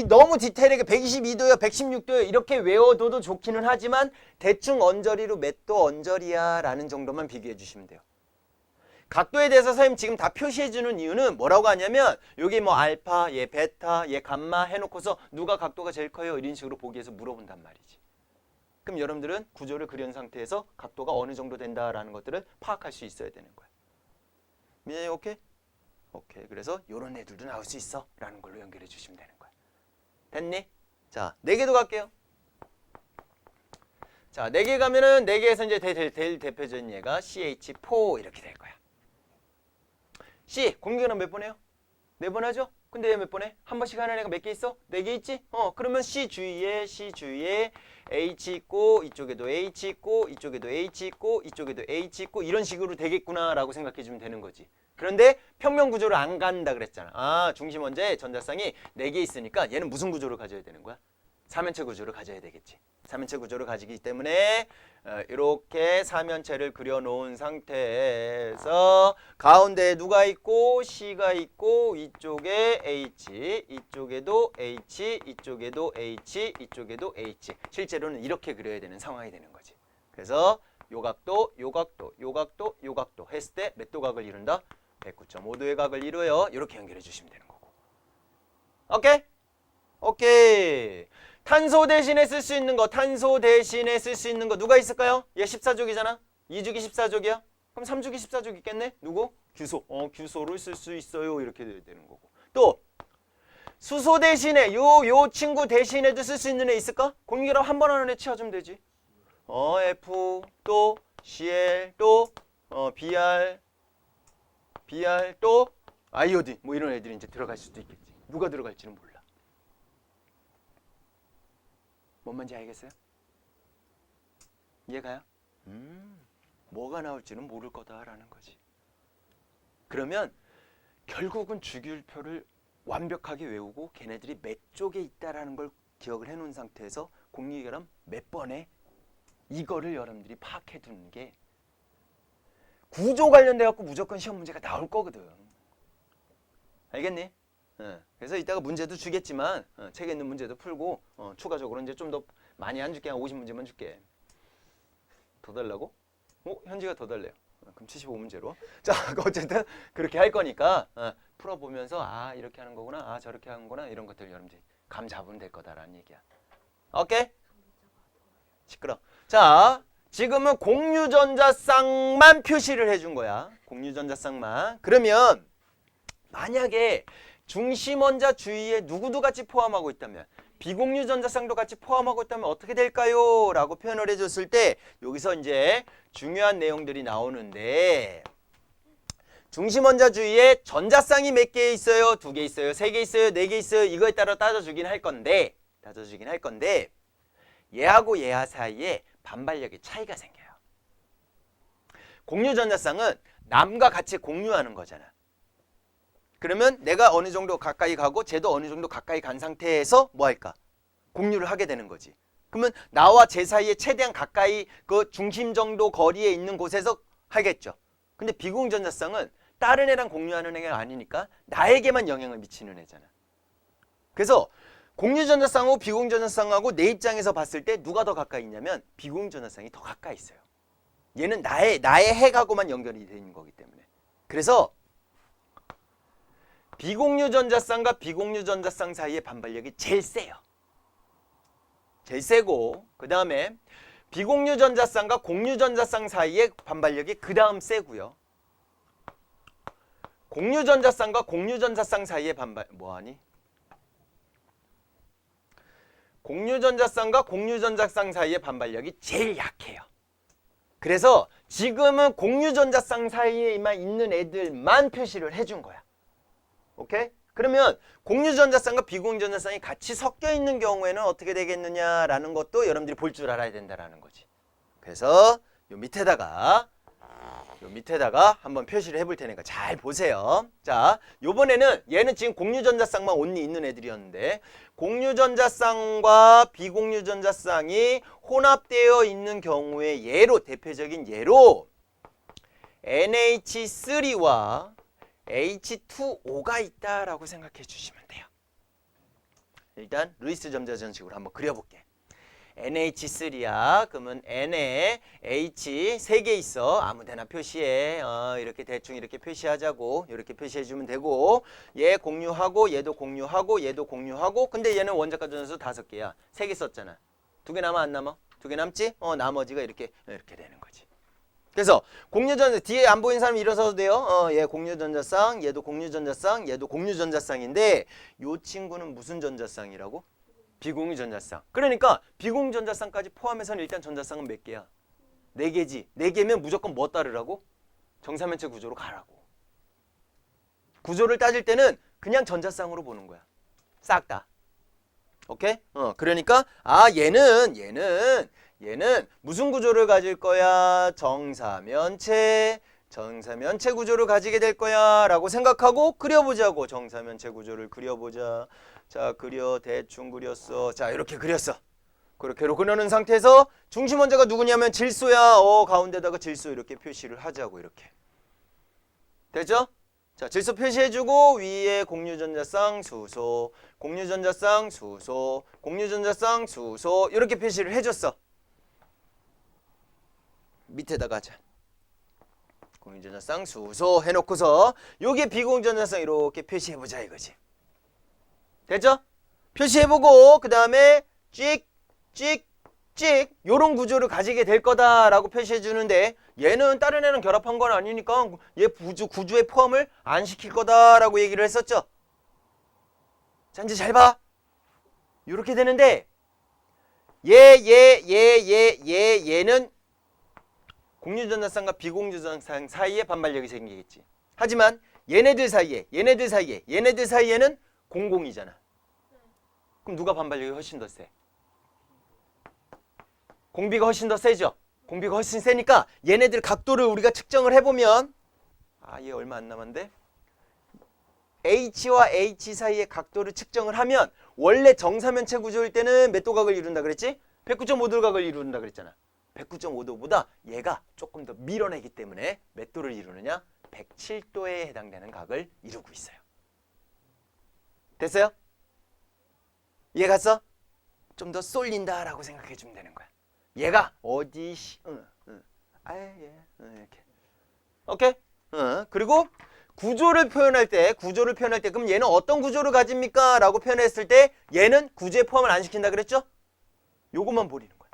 S1: 너무 디테일하게 122도요, 116도요 이렇게 외워둬도 좋기는 하지만 대충 언저리로 몇 도 언저리야 라는 정도만 비교해 주시면 돼요. 각도에 대해서 선생님 지금 다 표시해 주는 이유는 뭐라고 하냐면 여기 뭐 알파, 얘 베타, 얘 감마 해놓고서 누가 각도가 제일 커요 이런 식으로 보기 위해서 물어본단 말이지. 그럼 여러분들은 구조를 그린 상태에서 각도가 어느 정도 된다라는 것들을 파악할 수 있어야 되는 거야. 미안해, 오케이? 오케이. 그래서 요런 애들도 나올 수 있어 라는 걸로 연결해 주시면 되는 거야. 됐니? 자, 4개도 갈게요. 자, 4개 가면은 4개에서 이제 될 대표적인 얘가 CH4 이렇게 될 거야. C, 공기관은 몇 번 해요? 4번 하죠? 근데 얘 몇 번 해? 한 번씩 하는 애가 몇 개 있어? 4개 있지? 그러면 C 주위에 H 있고 이쪽에도 H 있고 이쪽에도 H 있고 이쪽에도 H 있고 이런 식으로 되겠구나라고 생각해 주면 되는 거지. 그런데 평면 구조를 안 간다 그랬잖아. 아, 중심 원자에 전자쌍이 4개 있으니까 얘는 무슨 구조를 가져야 되는 거야? 3면체 구조를 가져야 되겠지. 3면체 구조를 가지기 때문에 이렇게 3면체를 그려놓은 상태에서 가운데에 누가 있고 C가 있고 이쪽에 H, 이쪽에도 H, 이쪽에도 H, 이쪽에도 H. 실제로는 이렇게 그려야 되는 상황이 되는 거지. 그래서 요 각도, 요 각도, 요 각도, 요 각도 했을 때 몇 도 각을 이룬다? 109.5도의 각을 이루어요. 이렇게 연결해 주시면 되는 거고. 오케이? 오케이. 탄소 대신에 쓸 수 있는 거, 탄소 대신에 쓸 수 있는 거 누가 있을까요? 얘 14족이잖아. 2주기 14족이야. 그럼 3주기 14족 있겠네? 누구? 규소. 규소를 쓸 수 있어요. 이렇게 되는 거고. 또 수소 대신에 요 친구 대신에도 쓸 수 있는 애 있을까? 공기결합 한 번 하는 애 치워주면 되지. F 또 Cl 또 Br 또 아이오딘 뭐 이런 애들이 이제 들어갈 수도 있겠지. 누가 들어갈지는 몰라. 뭔 말인지 알겠어요? 이해가요? 뭐가 나올지는 모를 거다라는 거지. 그러면 결국은 주기율표를 완벽하게 외우고 걔네들이 몇 쪽에 있다라는 걸 기억을 해놓은 상태에서 공기결합 몇 번에 이거를 여러분들이 파악해 두는 게 구조 관련돼 갖고 무조건 시험 문제가 나올 거거든. 알겠니? 그래서 이따가 문제도 주겠지만 책에 있는 문제도 풀고 추가적으로 이제 좀 더 많이 안 줄게. 한 50문제만 줄게. 더 달라고? 현지가 더 달래요. 그럼 75문제로. 자, 어쨌든 그렇게 할 거니까 풀어보면서 아 이렇게 하는 거구나, 아 저렇게 하는 거구나 이런 것들 여러분들이 감 잡으면 될 거다라는 얘기야. 오케이? 시끄러. 자, 지금은 공유전자쌍만 표시를 해준 거야. 공유전자쌍만. 그러면 만약에 중심원자 주위에 누구도 같이 포함하고 있다면, 비공유전자쌍도 같이 포함하고 있다면 어떻게 될까요? 라고 표현을 해줬을 때 여기서 이제 중요한 내용들이 나오는데, 중심원자 주위에 전자쌍이 몇 개 있어요? 2개 있어요? 3개 있어요? 4개 있어요? 이거에 따라 따져주긴 할 건데 얘하고 얘하 사이에 반발력의 차이가 생겨요. 공유전자쌍은 남과 같이 공유하는 거잖아. 그러면 내가 어느 정도 가까이 가고 쟤도 어느 정도 가까이 간 상태에서 뭐 할까? 공유를 하게 되는 거지. 그러면 나와 쟤 사이에 최대한 가까이 그 중심 정도 거리에 있는 곳에서 하겠죠. 근데 비공유전자쌍은 다른 애랑 공유하는 애가 아니니까 나에게만 영향을 미치는 애잖아. 그래서 공유전자쌍하고 비공유전자쌍하고 내 입장에서 봤을 때 누가 더 가까이 있냐면 비공유전자쌍이 더 가까이 있어요. 얘는 나의 핵하고만 연결이 되는 거기 때문에. 그래서 비공유전자쌍과 비공유전자쌍 사이의 반발력이 제일 세요. 제일 세고 그 다음에 비공유전자쌍과 공유전자쌍 사이의 반발력이 그 다음 세고요. 공유전자쌍과 공유전자쌍 사이의 반발 뭐하니? 공유전자쌍과 공유전자쌍 사이의 반발력이 제일 약해요. 그래서 지금은 공유전자쌍 사이에만 있는 애들만 표시를 해준 거야. 오케이? 그러면 공유전자쌍과 비공유전자쌍이 같이 섞여 있는 경우에는 어떻게 되겠느냐라는 것도 여러분들이 볼 줄 알아야 된다라는 거지. 그래서 요 밑에다가 요 밑에다가 한번 표시를 해볼 테니까 잘 보세요. 자, 요번에는 얘는 지금 공유전자쌍만 온리 있는 애들이었는데 공유전자쌍과 비공유전자쌍이 혼합되어 있는 경우에 예로 대표적인 예로 NH3와 H2O가 있다라고 생각해 주시면 돼요. 일단 루이스 점자전식으로 한번 그려볼게. NH3야. 그러면 N에 H 3개 있어. 아무데나 표시해. 이렇게 대충 이렇게 표시하자고. 이렇게 표시해주면 되고 얘 공유하고 얘도 공유하고 얘도 공유하고 근데 얘는 원자가 전수 5개야. 3개 썼잖아. 2개 남아 안 남아? 2개 남지? 나머지가 이렇게 되는 거지. 그래서 공유전자 뒤에 안 보이는 사람 일어서도 돼요. 얘 공유전자쌍, 얘도 공유전자쌍, 얘도 공유전자쌍인데 요 친구는 무슨 전자쌍이라고? 비공유전자쌍. 그러니까 비공유전자쌍까지 포함해서는 일단 전자쌍은 몇 개야? 4개지. 4개면 무조건 뭐 따르라고? 정사면체 구조로 가라고. 구조를 따질 때는 그냥 전자쌍으로 보는 거야. 싹 다. 오케이? 그러니까 얘는 무슨 구조를 가질 거야? 정사면체 구조를 가지게 될 거야 라고 생각하고 그려보자고. 정사면체 구조를 그려보자. 자, 대충 그렸어. 자, 이렇게 그렸어. 그렇게 그려놓은 상태에서 중심 원자가 누구냐면 질소야. 가운데다가 질소 이렇게 표시를 하자고. 이렇게 됐죠? 자, 질소 표시해주고 위에 공유전자쌍 수소, 공유전자쌍 수소, 공유전자쌍 수소 이렇게 표시를 해줬어. 밑에다가 자 공유전자쌍 수소 해놓고서 여기에 비공유전자쌍 이렇게 표시해보자 이거지. 됐죠? 표시해보고 그 다음에 찍 요런 구조를 가지게 될 거다라고 표시해주는데 얘는 다른 애랑 결합한 건 아니니까 얘 구조의 포함을 안 시킬 거다라고 얘기를 했었죠. 자, 이제 잘 봐. 요렇게 되는데 얘는 공유전자쌍과 비공유전자쌍 사이에 반발력이 생기겠지. 하지만 얘네들 사이에는 공공이잖아. 그럼 누가 반발력이 훨씬 더 세? 공비가 훨씬 더 세죠. 공비가 훨씬 세니까 얘네들 각도를 우리가 측정을 해보면 얘 얼마 안 남았는데 H와 H 사이의 각도를 측정을 하면 원래 정사면체 구조일 때는 몇 도각을 이룬다 그랬지? 109.5도 각을 이룬다 그랬잖아. 109.5도보다 얘가 조금 더 밀어내기 때문에 몇 도를 이루느냐? 107도에 해당되는 각을 이루고 있어요. 됐어요? 이해 갔어? 좀 더 쏠린다라고 생각해 주면 되는 거야. 얘가 어디 이렇게. 오케이? 그리고 구조를 표현할 때 그럼 얘는 어떤 구조를 가집니까? 라고 표현했을 때 얘는 구조에 포함을 안 시킨다 그랬죠? 요것만 버리는 거야.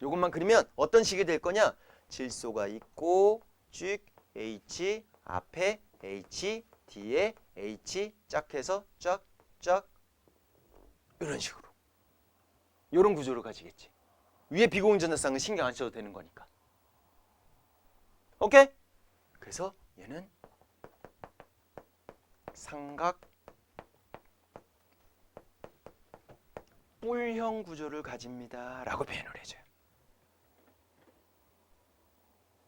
S1: 요것만 그리면 어떤 식이 될 거냐? 질소가 있고 쭉 H 앞에 H 뒤에 H 짝 해서 쫙 이런 식으로 이런 구조를 가지겠지. 위에 비공유전자쌍은 신경 안 써도 되는 거니까. 오케이? 그래서 얘는 삼각 뿔형 구조를 가집니다 라고 표현을 해줘요.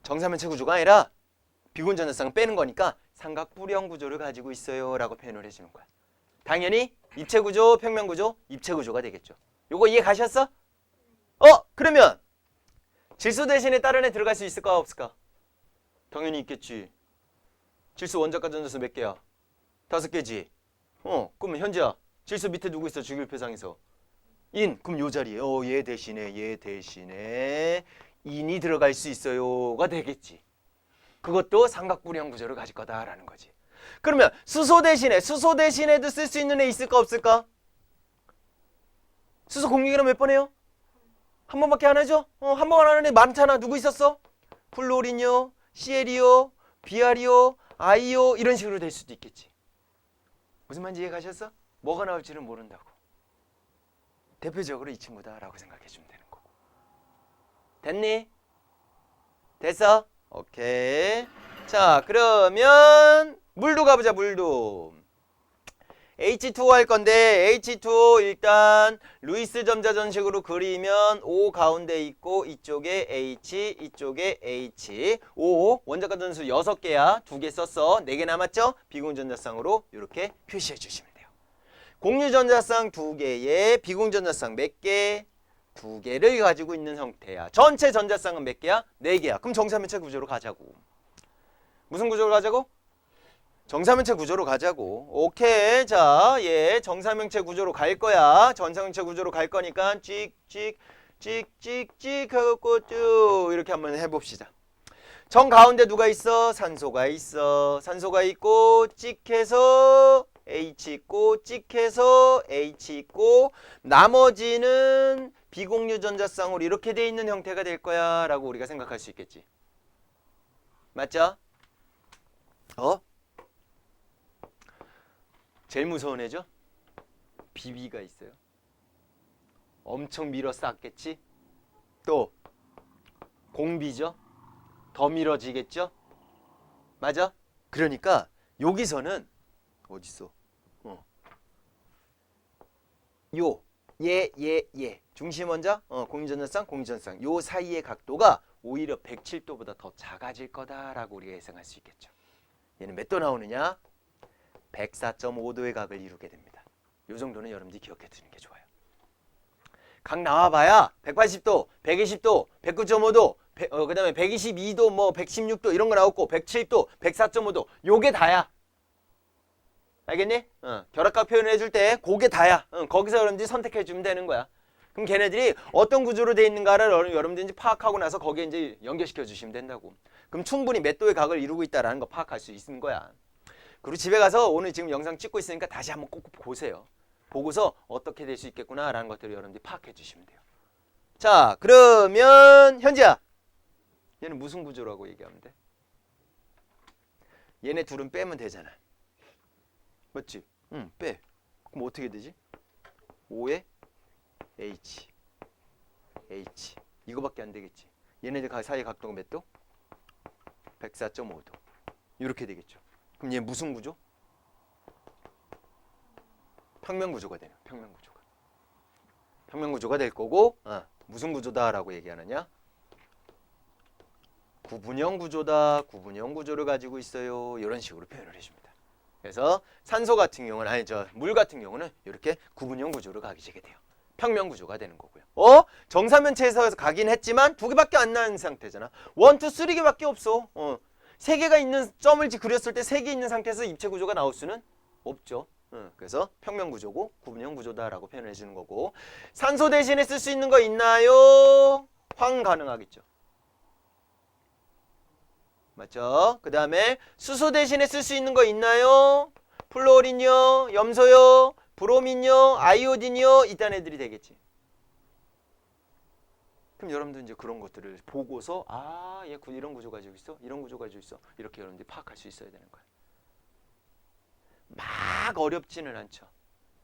S1: 정사면체 구조가 아니라 비공유전자쌍을 빼는 거니까 삼각 뿔형 구조를 가지고 있어요 라고 표현을 해주는 거야. 당연히 입체구조, 평면구조, 입체구조가 되겠죠. 요거 이해 가셨어? 그러면 질소 대신에 다른 애 들어갈 수 있을까 없을까? 당연히 있겠지. 질소 원자가 전자수 몇 개야? 5개지. 그러면 현재야 질소 밑에 누구 있어? 주기율표상에서 그럼 요 자리에 얘 대신에 인이 들어갈 수 있어요가 되겠지. 그것도 삼각뿔형 구조를 가질 거다라는 거지. 그러면 수소 대신에도 쓸 수 있는 애 있을까 없을까? 수소 공유기는 몇 번 해요? 한 번밖에 안 하죠? 한 번 안 하는 애 많잖아. 누구 있었어? 플로린이요, CL이요, BR이요, I요 이런 식으로 될 수도 있겠지. 무슨 말인지 이해 가셨어? 뭐가 나올지는 모른다고. 대표적으로 이 친구다라고 생각해 주면 되는 거고. 됐니? 됐어? 오케이. 자, 그러면 물도 가보자. 물도. H2O 할 건데 H2O 일단 루이스 점자전식으로 그리면 O 가운데 있고 이쪽에 H, 이쪽에 H. O 원자과 전수 6개야. 2개 썼어. 4개 남았죠? 비공전자쌍으로 이렇게 표시해 주시면 돼요. 공유전자쌍 2개에 비공전자쌍 몇 개? 2개를 가지고 있는 형태야. 전체 전자쌍은 몇 개야? 4개야. 그럼 정사면체 구조로 가자고. 무슨 구조로 가자고? 정사면체 구조로 가자고. 오케이. 자, 예, 정사면체 구조로 갈 거야. 정사면체 구조로 갈 거니까 찍찍찍찍찍 하고 쭉 이렇게 한번 해봅시다. 정 가운데 누가 있어? 산소가 있어. 산소가 있고 찍해서 H 있고 찍해서 H 있고 나머지는 비공유 전자쌍으로 이렇게 돼 있는 형태가 될 거야 라고 우리가 생각할 수 있겠지. 맞죠? 제일 무서운 애죠? 비비가 있어요. 엄청 밀어 쌓겠지? 또 공비죠? 더 밀어지겠죠? 맞아? 그러니까 여기서는 어딨어? 얘 중심 원자 공유전자쌍 공유전자쌍 요 사이의 각도가 오히려 107도보다 더 작아질 거다라고 우리가 예상할 수 있겠죠. 얘는 몇 도 나오느냐? 104.5도의 각을 이루게 됩니다. 요 정도는 여러분들이 기억해 두는 게 좋아요. 각 나와봐야 180도, 120도, 109.5도, 그 다음에 122도, 뭐 116도 이런 거 나왔고 107도, 104.5도 요게 다야. 알겠니? 결합각 표현을 해줄 때 그게 다야. 거기서 여러분들이 선택해 주면 되는 거야. 그럼 걔네들이 어떤 구조로 돼 있는가를 여러분들이 이제 파악하고 나서 거기에 이제 연결시켜 주시면 된다고. 그럼 충분히 몇 도의 각을 이루고 있다라는 거 파악할 수 있는 거야. 그리고 집에 가서 오늘 지금 영상 찍고 있으니까 다시 한번 꼭 보세요. 보고서 어떻게 될 수 있겠구나라는 것들을 여러분들이 파악해 주시면 돼요. 자, 그러면 현지야. 얘는 무슨 구조라고 얘기하면 돼? 얘네 둘은 빼면 되잖아. 맞지? 응, 빼. 그럼 어떻게 되지? 5에 H. 이거밖에 안 되겠지. 얘네들 사이 각도가 몇 도? 104.5도. 이렇게 되겠죠. 그럼 얘 무슨 구조? 평면 구조가 되는. 평면 구조가 될 거고, 무슨 구조다라고 얘기하느냐? 구분형 구조다. 구분형 구조를 가지고 있어요. 이런 식으로 표현을 해줍니다. 그래서 산소 같은 경우는 물 같은 경우는 이렇게 구분형 구조로 가게 돼요. 평면 구조가 되는 거고요. 정사면체에서 가긴 했지만 2개밖에 안 나는 상태잖아. 1, 2, 3개밖에 없어. 3개가 있는 점을 그렸을 때 3개 있는 상태에서 입체 구조가 나올 수는 없죠. 그래서 평면 구조고 구분형 구조다라고 표현해 주는 거고. 산소 대신에 쓸 수 있는 거 있나요? 황 가능하겠죠. 맞죠? 그 다음에 수소 대신에 쓸 수 있는 거 있나요? 플로린요, 염소요, 브로민요, 아이오딘요, 이딴 애들이 되겠지. 그럼 여러분들 이제 그런 것들을 보고서 얘 이런 구조 가지고 있어, 이런 구조 가지고 있어, 이렇게 여러분들이 파악할 수 있어야 되는 거야. 막 어렵지는 않죠.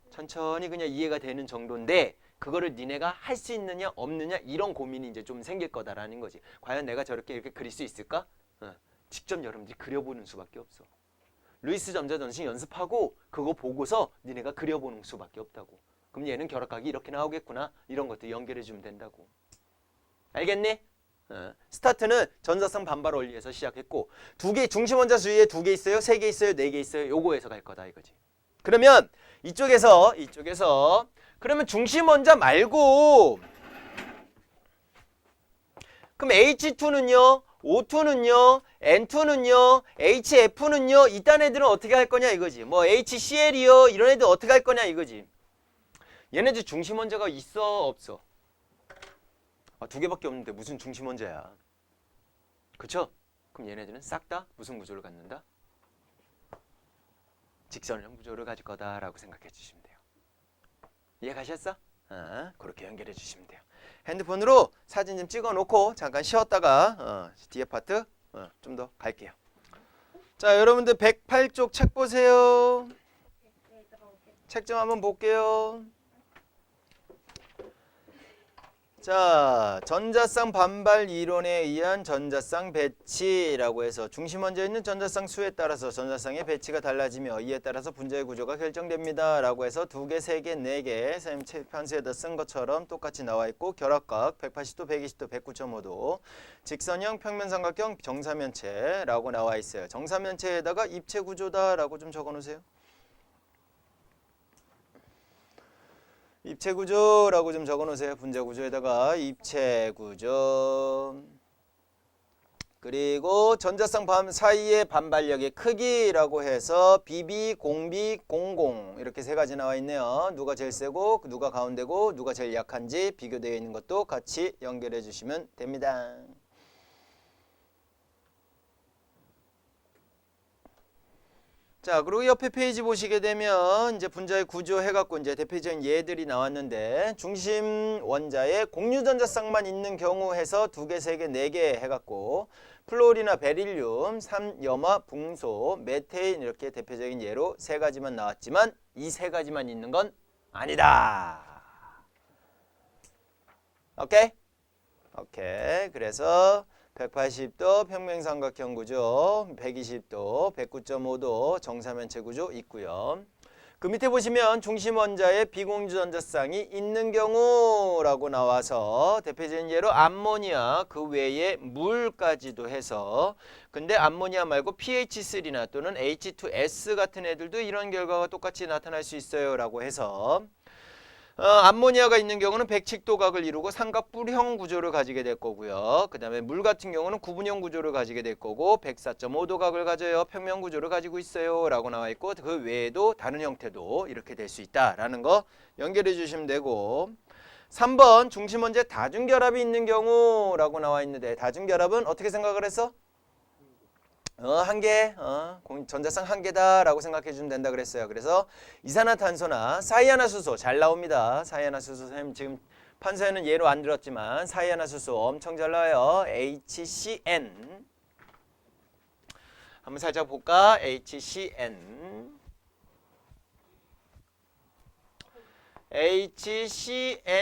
S1: 천천히 그냥 이해가 되는 정도인데 그거를 니네가 할 수 있느냐 없느냐 이런 고민이 이제 좀 생길 거다라는 거지. 과연 내가 저렇게 이렇게 그릴 수 있을까? 직접 여러분들이 그려보는 수밖에 없어. 루이스 점자전식 연습하고 그거 보고서 니네가 그려보는 수밖에 없다고. 그럼 얘는 결합각이 이렇게 나오겠구나. 이런 것들 연결해주면 된다고. 알겠니? 스타트는 전자쌍 반발 원리에서 시작했고 2개 중심 원자 주위에 2개 있어요? 3개 있어요? 4개 있어요? 요거에서 갈 거다 이거지. 그러면 이쪽에서 그러면 중심 원자 말고 그럼 H2는요? O2는요? N2는요? HF는요? 이딴 애들은 어떻게 할 거냐 이거지. 뭐 HCl이요? 이런 애들 어떻게 할 거냐 이거지. 얘네들 중심 원자가 있어 없어? 2개밖에 없는데 무슨 중심 원자야. 그쵸? 그럼 얘네들은 싹 다 무슨 구조를 갖는다? 직선형 구조를 가질 거다라고 생각해 주시면 돼요. 이해 가셨어? 그렇게 연결해 주시면 돼요. 핸드폰으로 사진 좀 찍어 놓고 잠깐 쉬었다가 뒤에 파트 좀 더 갈게요. 자, 여러분들 108쪽 책 보세요. 책 좀 한번 볼게요. 자, 전자쌍 반발 이론에 의한 전자쌍 배치라고 해서 중심 원자에 있는 전자쌍 수에 따라서 전자쌍의 배치가 달라지며 이에 따라서 분자의 구조가 결정됩니다. 라고 해서 2개, 3개, 4개 선생님 칠판수에다 쓴 것처럼 똑같이 나와 있고 결합각 180도, 120도, 109.5도 직선형, 평면삼각형, 정사면체라고 나와 있어요. 정사면체에다가 입체 구조다라고 좀 적어 놓으세요. 입체 구조라고 좀 적어 놓으세요. 분자 구조에다가 입체 구조. 그리고 전자쌍 사이의 반발력의 크기라고 해서 BB, 공비, 공공 이렇게 세 가지 나와 있네요. 누가 제일 세고 누가 가운데고 누가 제일 약한지 비교되어 있는 것도 같이 연결해 주시면 됩니다. 자, 그리고 옆에 페이지 보시게 되면 이제 분자의 구조 해갖고 이제 대표적인 예들이 나왔는데 중심 원자에 공유전자쌍만 있는 경우 해서 2개, 3개, 4개 해갖고 플로리나 베릴륨, 삼염화, 붕소, 메테인 이렇게 대표적인 예로 3가지만 나왔지만 이 3가지만 있는 건 아니다. 오케이? 오케이. 그래서 180도 평면삼각형 구조, 120도, 109.5도 정사면체 구조 있고요. 그 밑에 보시면 중심 원자에 비공유 전자쌍이 있는 경우라고 나와서 대표적인 예로 암모니아 그 외에 물까지도 해서 근데 암모니아 말고 pH3나 또는 H2S 같은 애들도 이런 결과가 똑같이 나타날 수 있어요 라고 해서 암모니아가 있는 경우는 백칙도각을 이루고 삼각뿔형 구조를 가지게 될 거고요. 그 다음에 물 같은 경우는 구분형 구조를 가지게 될 거고 104.5도각을 가져요. 평면 구조를 가지고 있어요 라고 나와 있고 그 외에도 다른 형태도 이렇게 될 수 있다라는 거 연결해 주시면 되고 3번 중심원자 다중결합이 있는 경우라고 나와 있는데 다중결합은 어떻게 생각을 했어? 한 개, 전자쌍 한 개다라고 생각해 주면 된다 그랬어요. 그래서 이산화탄소나 사이아나수소 잘 나옵니다. 사이아나수소 선생님 지금 판서에는 예로 안 들었지만 사이아나수소 엄청 잘 나와요. HCN 한번 살짝 볼까? HCN HCN이래.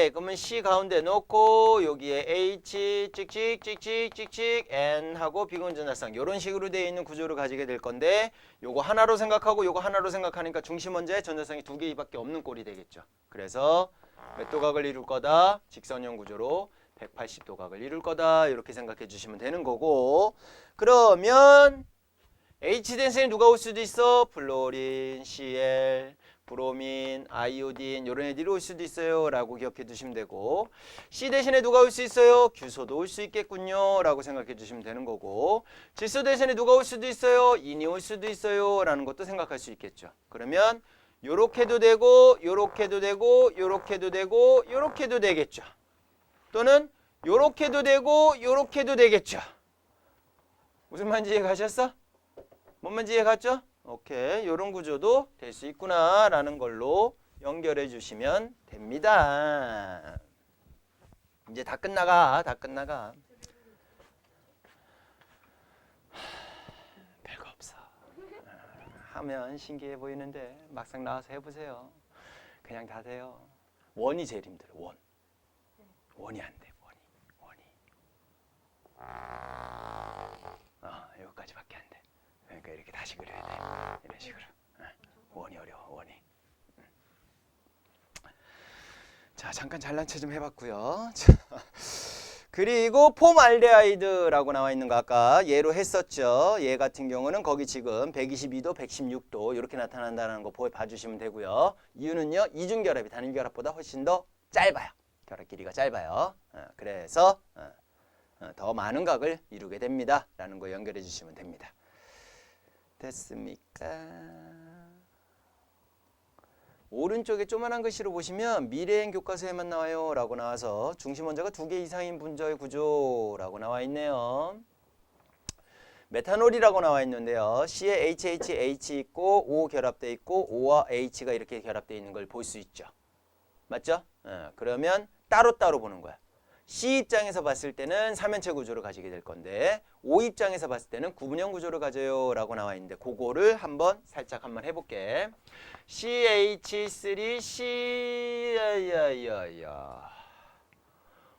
S1: 그러면 C 가운데 놓고 여기에 H 찍찍 찍찍 찍찍 N 하고 비공전자쌍 이런 식으로 되어 있는 구조를 가지게 될 건데 요거 하나로 생각하고 요거 하나로 생각하니까 중심 원자에 전자쌍이 2개밖에 없는 꼴이 되겠죠. 그래서 몇 도각을 이룰 거다? 직선형 구조로 180도각을 이룰 거다. 이렇게 생각해 주시면 되는 거고 그러면 H 대신에 누가 올 수도 있어? 플로린, Cl 브로민, 아이오딘 이런 애들이 올 수도 있어요 라고 기억해 두시면 되고 C 대신에 누가 올 수 있어요? 규소도 올 수 있겠군요 라고 생각해 주시면 되는 거고 질소 대신에 누가 올 수도 있어요? 인이 올 수도 있어요 라는 것도 생각할 수 있겠죠. 그러면 요렇게도 되고 요렇게도 되고 요렇게도 되고 요렇게도 되겠죠. 또는 요렇게도 되고 요렇게도 되겠죠. 무슨 말인지 이해 가셨어? 뭔 말인지 이해 갔죠? 오케이, 이런 구조도 될 수 있구나 라는 걸로 연결해 주시면 됩니다. 이제 다 끝나가. 별거 없어. 하면 신기해 보이는데 막상 나와서 해보세요. 그냥 다 돼요. 원이 제일 힘들어. 원이 안 돼. 원이. 여기까지밖에 안 돼. 그러니까 이렇게 다시 그려야 돼. 이런 식으로. 원이 어려워. 원이. 자, 잠깐 잘난 체 좀 해봤고요. 그리고 폼알데하이드라고 나와 있는 거 아까 예로 했었죠. 얘 같은 경우는 거기 지금 122도, 116도 이렇게 나타난다는 거 봐주시면 되고요. 이유는요. 이중결합이 단일결합보다 훨씬 더 짧아요. 결합 길이가 짧아요. 그래서 더 많은 각을 이루게 됩니다. 라는 거 연결해 주시면 됩니다. 됐습니까? 오른쪽에 조그만한 글씨로 보시면 미래행 교과서에만 나와요 라고 나와서 중심 원자가 2개 이상인 분자의 구조라고 나와 있네요. 메탄올이라고 나와 있는데요. C에 HH 있고 O 결합되어 있고 O와 H가 이렇게 결합되어 있는 걸 볼 수 있죠. 맞죠? 그러면 따로따로 보는 거야. C 입장에서 봤을 때는 삼연체 구조를 가지게 될 건데 O 입장에서 봤을 때는 구분형 구조를 가져요 라고 나와 있는데 그거를 한번 살짝 해볼게. CH3C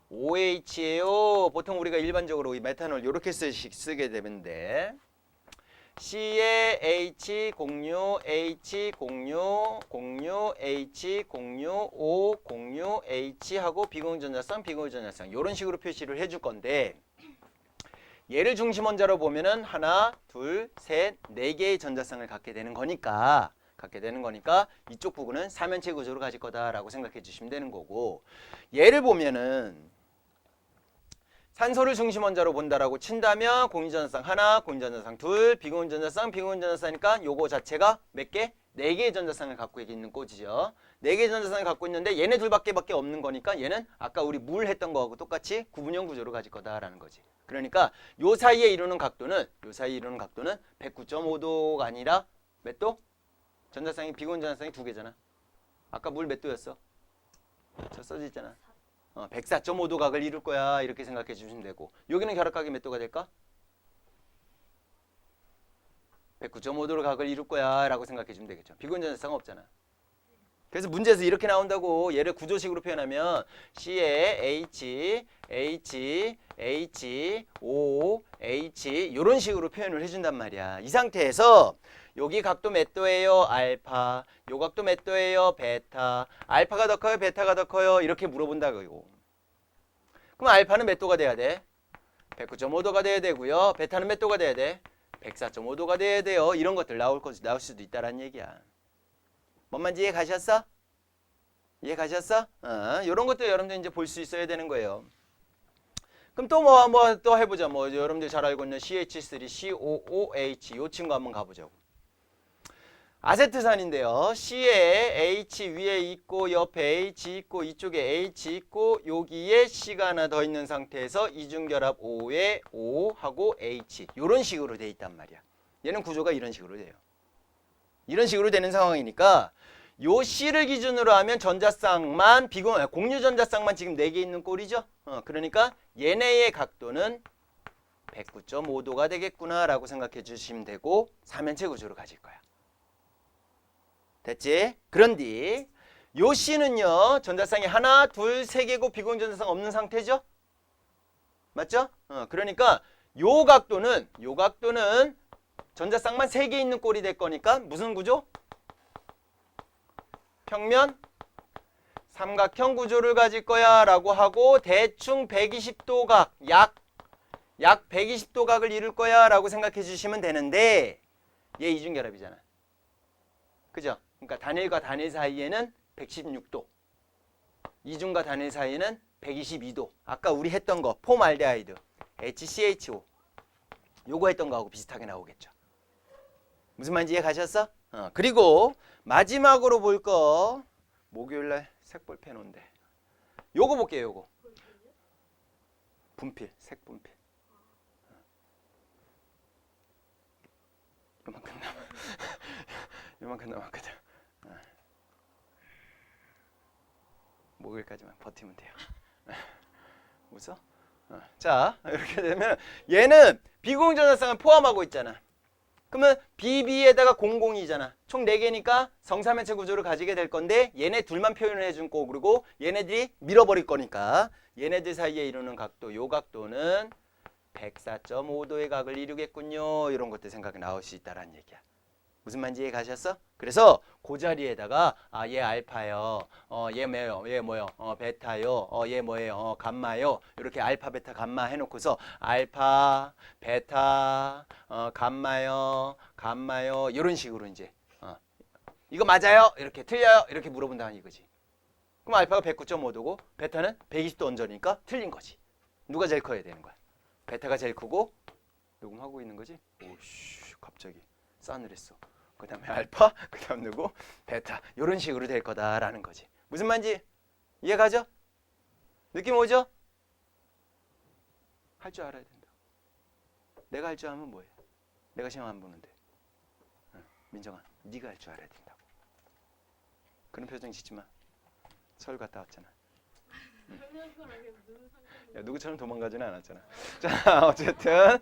S1: OH예요. 보통 우리가 일반적으로 이 메탄올 이렇게 쓰게 되는데 C에 H 공유 H 공유 공유 H 공유 O 공유 H 하고 비공유전자쌍 비공유전자쌍 이런 식으로 표시를 해줄 건데 얘를 중심 원자로 보면은 하나, 둘, 셋, 네 개의 전자쌍을 갖게 되는 거니까 이쪽 부분은 삼연체 구조로 가질 거다라고 생각해 주시면 되는 거고 얘를 보면은 산소를 중심 원자로 본다라고 친다면 공유전자쌍 하나, 공유전자쌍 둘, 비공유전자쌍 비공유전자쌍이니까 요거 자체가 몇 개? 네 개의 전자쌍을 갖고 있는 꼴이죠. 네 개의 전자쌍을 갖고 있는데 얘네 둘밖에 없는 거니까 얘는 아까 우리 물 했던 거하고 똑같이 구분형 구조로 가질 거다라는 거지. 그러니까 요 사이에 이루는 각도는 109.5도가 아니라 몇 도? 전자쌍이 비공유전자쌍이 두 개잖아. 아까 물 몇 도였어? 저 써져 있잖아. 104.5도 각을 이룰 거야. 이렇게 생각해 주시면 되고 여기는 결합각이 몇 도가 될까? 109.5도로 각을 이룰 거야 라고 생각해 주면 되겠죠. 비공유전자쌍은 없잖아. 그래서 문제에서 이렇게 나온다고 얘를 구조식으로 표현하면 C에 H, H, H, O, H 이런 식으로 표현을 해준단 말이야. 이 상태에서 여기 각도 몇 도예요? 알파. 요 각도 몇 도예요? 베타. 알파가 더 커요? 베타가 더 커요? 이렇게 물어본다고. 그럼 알파는 몇 도가 돼야 돼? 109.5도가 돼야 되고요. 베타는 몇 도가 돼야 돼? 104.5도가 돼야 돼요. 이런 것들 나올 수도 있다라는 얘기야. 뭔 말인지 이해 가셨어? 이해 가셨어? 이런 것들 여러분들 이제 볼 수 있어야 되는 거예요. 그럼 또 또 해보자. 여러분들 잘 알고 있는 CH3, COOH 요 친구 한번 가보자고. 아세트산인데요. C에 H 위에 있고 옆에 H 있고 이쪽에 H 있고 여기에 C가 하나 더 있는 상태에서 이중결합 O에 O 하고 H 이런 식으로 돼 있단 말이야. 얘는 구조가 이런 식으로 돼요. 이런 식으로 되는 상황이니까 요 C를 기준으로 하면 전자쌍만 공유 전자쌍만 지금 4개 있는 꼴이죠. 그러니까 얘네의 각도는 109.5도가 되겠구나라고 생각해 주시면 되고 삼연체 구조로 가질 거야. 됐지? 그런데 요 C는요. 전자쌍이 하나, 둘, 세 개고 비공유 전자쌍 없는 상태죠? 맞죠? 그러니까 요 각도는 전자쌍만 3개 있는 꼴이 될 거니까 무슨 구조? 평면 삼각형 구조를 가질 거야 라고 하고 대충 120도 각, 약 120도 각을 이룰 거야 라고 생각해 주시면 되는데 얘 이중결합이잖아. 그죠? 그러니까 단일과 단일 사이에는 116도, 이중과 단일 사이에는 122도. 아까 우리 했던 거 폼알데하이드 HCHO 요거 했던 거하고 비슷하게 나오겠죠. 무슨 말인지 이해 가셨어? 그리고 마지막으로 볼 거 목요일날 색볼펜 온대. 요거 볼게요. 요거 분필, 색 분필. 요만큼 남았거든. 목요일까지만 버티면 돼요. 웃어? 자, 이렇게 되면 얘는 비공전자쌍을 포함하고 있잖아. 그러면 BB에다가 00이잖아. 총 4개니까 성삼연체 구조를 가지게 될 건데 얘네 둘만 표현을 해준 거고 그리고 얘네들이 밀어버릴 거니까 얘네들 사이에 이루는 각도, 요 각도는 104.5도의 각을 이루겠군요. 이런 것들 생각이 나올 수 있다라는 얘기야. 무슨 말인지 이해 가셨어? 그래서 그 자리에다가 얘 알파요. 얘 뭐요? 베타요. 얘 뭐예요? 감마요. 이렇게 알파, 베타, 감마 해놓고서 알파, 베타, 감마요. 이런 식으로 이제 이거 맞아요? 이렇게 틀려요? 이렇게 물어본다는 이거지. 그럼 알파가 109.5도고 베타는 120도 언저리니까 틀린 거지. 누가 제일 커야 되는 거야? 베타가 제일 크고 녹음하고 있는 거지? 오씨 갑자기 싸늘했어. 그 다음에 알파, 그 다음 누구? 베타. 이런 식으로 될 거다라는 거지. 무슨 말인지 이해가죠? 느낌 오죠? 할 줄 알아야 된다. 내가 할 줄 알면 뭐해? 내가 시험 안 보는데. 민정아, 네가 할 줄 알아야 된다고. 그런 표정 짓지 마. 서울 갔다 왔잖아. 야, 누구처럼 도망가지는 않았잖아. 자, 어쨌든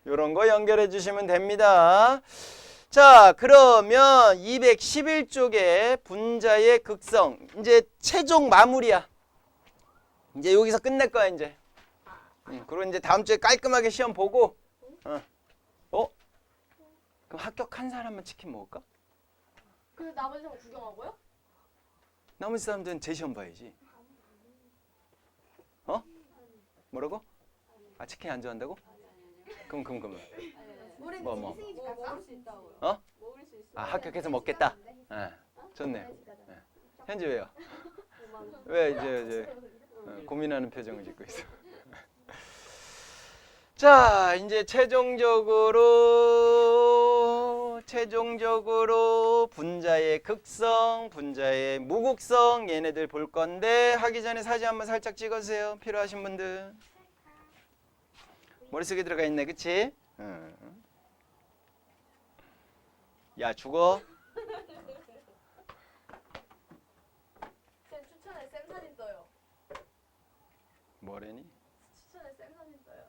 S1: 요런 거 연결해 주시면 됩니다. 자, 그러면 211쪽에 분자의 극성 이제 최종 마무리야. 이제 여기서 끝낼 거야 이제. 그리고 이제 다음 주에 깔끔하게 시험 보고. 그럼 합격한 사람만 치킨 먹을까?
S3: 그 나머지 사람 구경하고요?
S1: 나머지 사람들은 제 시험 봐야지. 뭐라고? 아 치킨 안 좋아한다고? 그럼.
S3: 우린
S1: 뭐.
S3: 짐승이지 갈까?
S4: 먹을 수 있다고요.
S1: 어?
S4: 먹을 수 있어.
S1: 아 합격해서 먹겠다. 좋네요. 현지 왜요? 왜 이제 고민하는 표정을 짓고 있어? 자, 이제 최종적으로 분자의 극성, 분자의 무극성 얘네들 볼 건데 하기 전에 사진 한번 살짝 찍어주세요. 필요하신 분들. 머릿속에 들어가 있네, 그치? 야, 죽어.
S4: 쌤 추천에 쌤 사진 떠요.
S1: 뭐래니?
S4: 추천에 쌤 사진 떠요.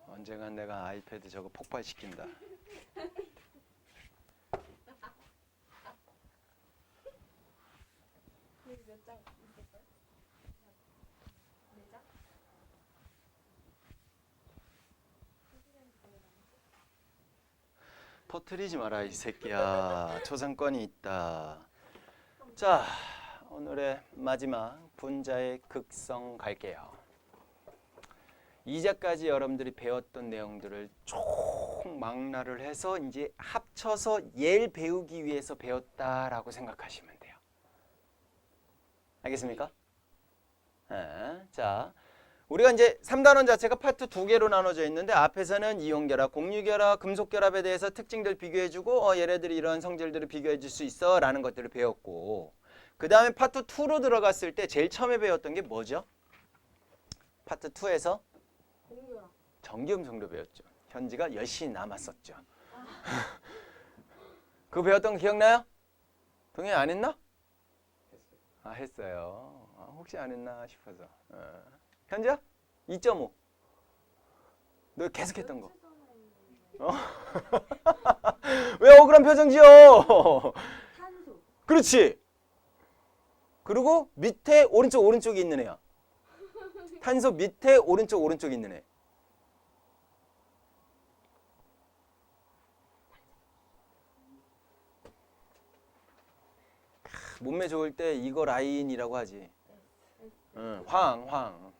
S1: 언젠간 내가 아이패드 저거 폭발시킨다.
S4: 여기 몇 장 있을까요? 네 장?
S1: 터트리지 마라 이 새끼야. 초상권이 있다. 자, 오늘의 마지막 분자의 극성 갈게요. 이제까지 여러분들이 배웠던 내용들을 총망라를 해서 이제 합쳐서 얘를 배우기 위해서 배웠다라고 생각하시면 돼요. 알겠습니까? 자, 우리가 이제 3단원 자체가 파트 2개로 나눠져 있는데 앞에서는 이온결합, 공유결합, 금속결합에 대해서 특징들 비교해주고 얘네들이 이런 성질들을 비교해줄 수 있어 라는 것들을 배웠고, 그 다음에 파트 2로 들어갔을 때 제일 처음에 배웠던 게 뭐죠? 파트 2에서
S3: 공유랑
S1: 전기음성도 배웠죠. 현지가 열심히 남았었죠. 그거 배웠던 거 기억나요? 동현이 안 했나? 아 했어요. 혹시 안 했나 싶어서. 현지야? 2.5. 너 계속 했던 거. 왜 억울한 표정 지어?
S3: 탄소
S1: 그렇지. 그리고 밑에 오른쪽에 있는 애야. 탄소 밑에 오른쪽에 있는 애. 몸매 좋을 때 이거 라인이라고 하지. 황.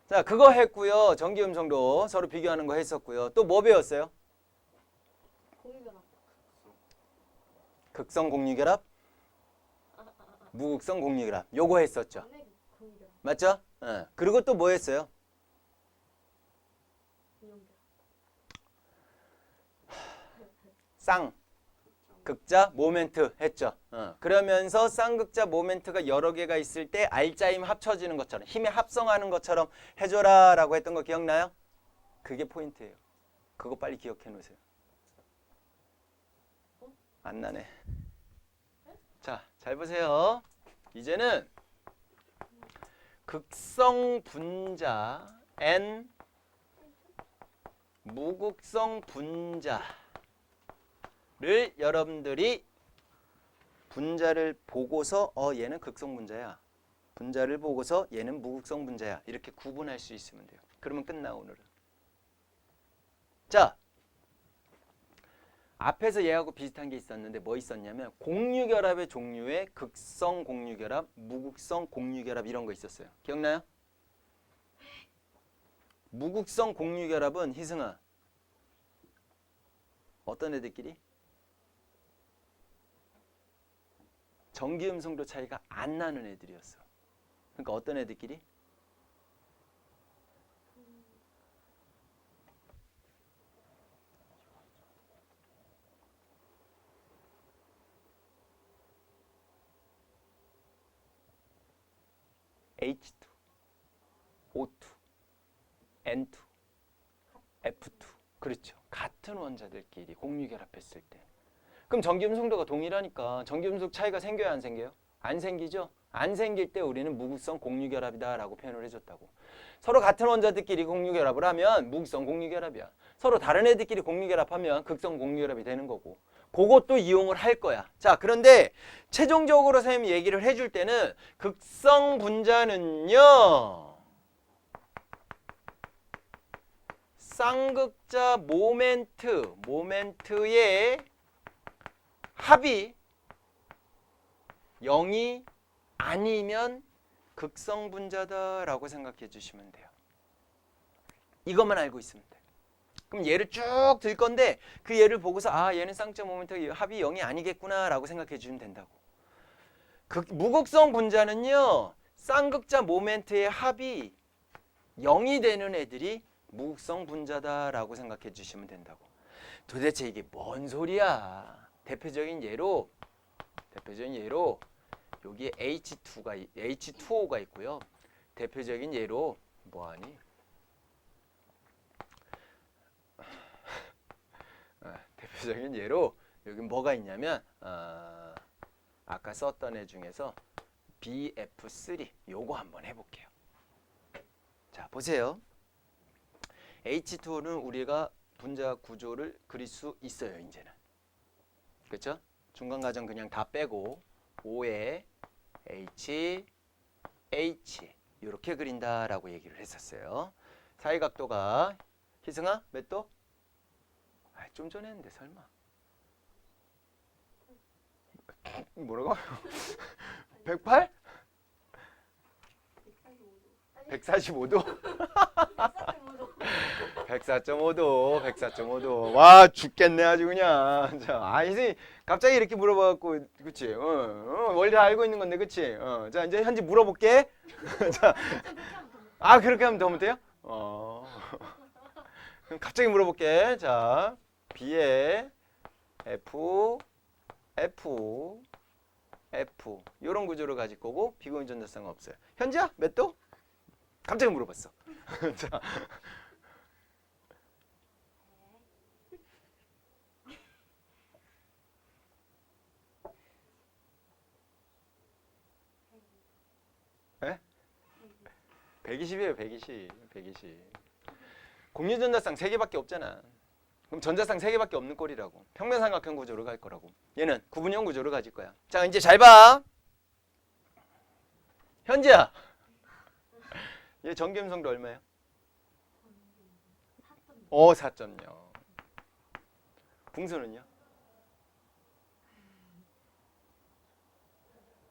S1: 자, 그거 했고요. 전기 음성도 서로 비교하는 거 했었고요. 또 뭐 배웠어요?
S3: 공유랑
S1: 극성 공유결합, 무극성 공유결합. 요거 했었죠.
S3: 공유랑
S1: 맞죠? 그리고 또 뭐 했어요?
S3: 이온결
S1: 쌍 극자 모멘트 했죠. 그러면서 쌍극자 모멘트가 여러 개가 있을 때 알짜임 합쳐지는 것처럼 힘의 합성하는 것처럼 해줘라 라고 했던 거 기억나요? 그게 포인트예요. 그거 빨리 기억해 놓으세요. 안 나네. 자, 잘 보세요. 이제는 극성 분자 N 무극성 분자 를 여러분들이 분자를 보고서 얘는 극성 분자야. 분자를 보고서 얘는 무극성 분자야. 이렇게 구분할 수 있으면 돼요. 그러면 끝나 오늘은. 자, 앞에서 얘하고 비슷한 게 있었는데 뭐 있었냐면 공유결합의 종류에 극성 공유결합, 무극성 공유결합 이런 거 있었어요. 기억나요? 무극성 공유결합은 희승아 어떤 애들끼리? 전기음성도 차이가 안 나는 애들이었어. 그러니까 어떤 애들끼리? H2, O2, N2, F2. 그렇죠. 같은 원자들끼리 공유결합했을 때. 그럼 전기음성도가 동일하니까 전기음성 차이가 생겨요, 안 생겨요? 안 생기죠? 안 생길 때 우리는 무극성 공유결합이다라고 표현을 해줬다고. 서로 같은 원자들끼리 공유결합을 하면 무극성 공유결합이야. 서로 다른 애들끼리 공유결합하면 극성 공유결합이 되는 거고. 그것도 이용을 할 거야. 자, 그런데 최종적으로 선생님이 얘기를 해줄 때는 극성 분자는요. 쌍극자 모멘트의 합이 0이 아니면 극성 분자다라고 생각해 주시면 돼요. 이것만 알고 있으면 돼. 그럼 얘를 쭉 들 건데 그 얘를 보고서 아 얘는 쌍극자 모멘트 합이 0이 아니겠구나라고 생각해 주시면 된다고. 무극성 분자는요. 쌍극자 모멘트의 합이 0이 되는 애들이 무극성 분자다라고 생각해 주시면 된다고. 도대체 이게 뭔 소리야? 대표적인 예로 여기에 H2O가 있고요. 대표적인 예로 뭐하니? 대표적인 예로 여기 뭐가 있냐면 아까 썼던 애 중에서 BF3 요거 한번 해볼게요. 자 보세요. H2O는 우리가 분자 구조를 그릴 수 있어요. 이제는 그렇죠? 중간 과정 그냥 다 빼고 O에 H, H 이렇게 그린다라고 얘기를 했었어요. 사이각도가 희승아 몇 도? 좀 전에 했는데 설마 뭐라고? 108? 145도? 104.5도. 와 죽겠네 아주 그냥. 자, 선생님 갑자기 이렇게 물어봐갖고 그치? 원래 다 알고 있는 건데 그치? 자 이제 현지 물어볼게. 자, 그렇게 하면 더 못해요? 그럼 갑자기 물어볼게. 자, B에 F 이런 구조를 가질 거고 비공유 전자쌍은 없어요. 현지야 몇 도? 갑자기 물어봤어. 자. 에? 120이에요. 120. 공유전자쌍 3개밖에 없잖아. 그럼 전자쌍 3개밖에 없는 꼴이라고. 평면삼각형 구조를 갈 거라고. 얘는 구분형 구조를 가질 거야. 자 이제 잘 봐. 현지야. 얘 전기음성도 얼마예요? 4.0. 붕수는요?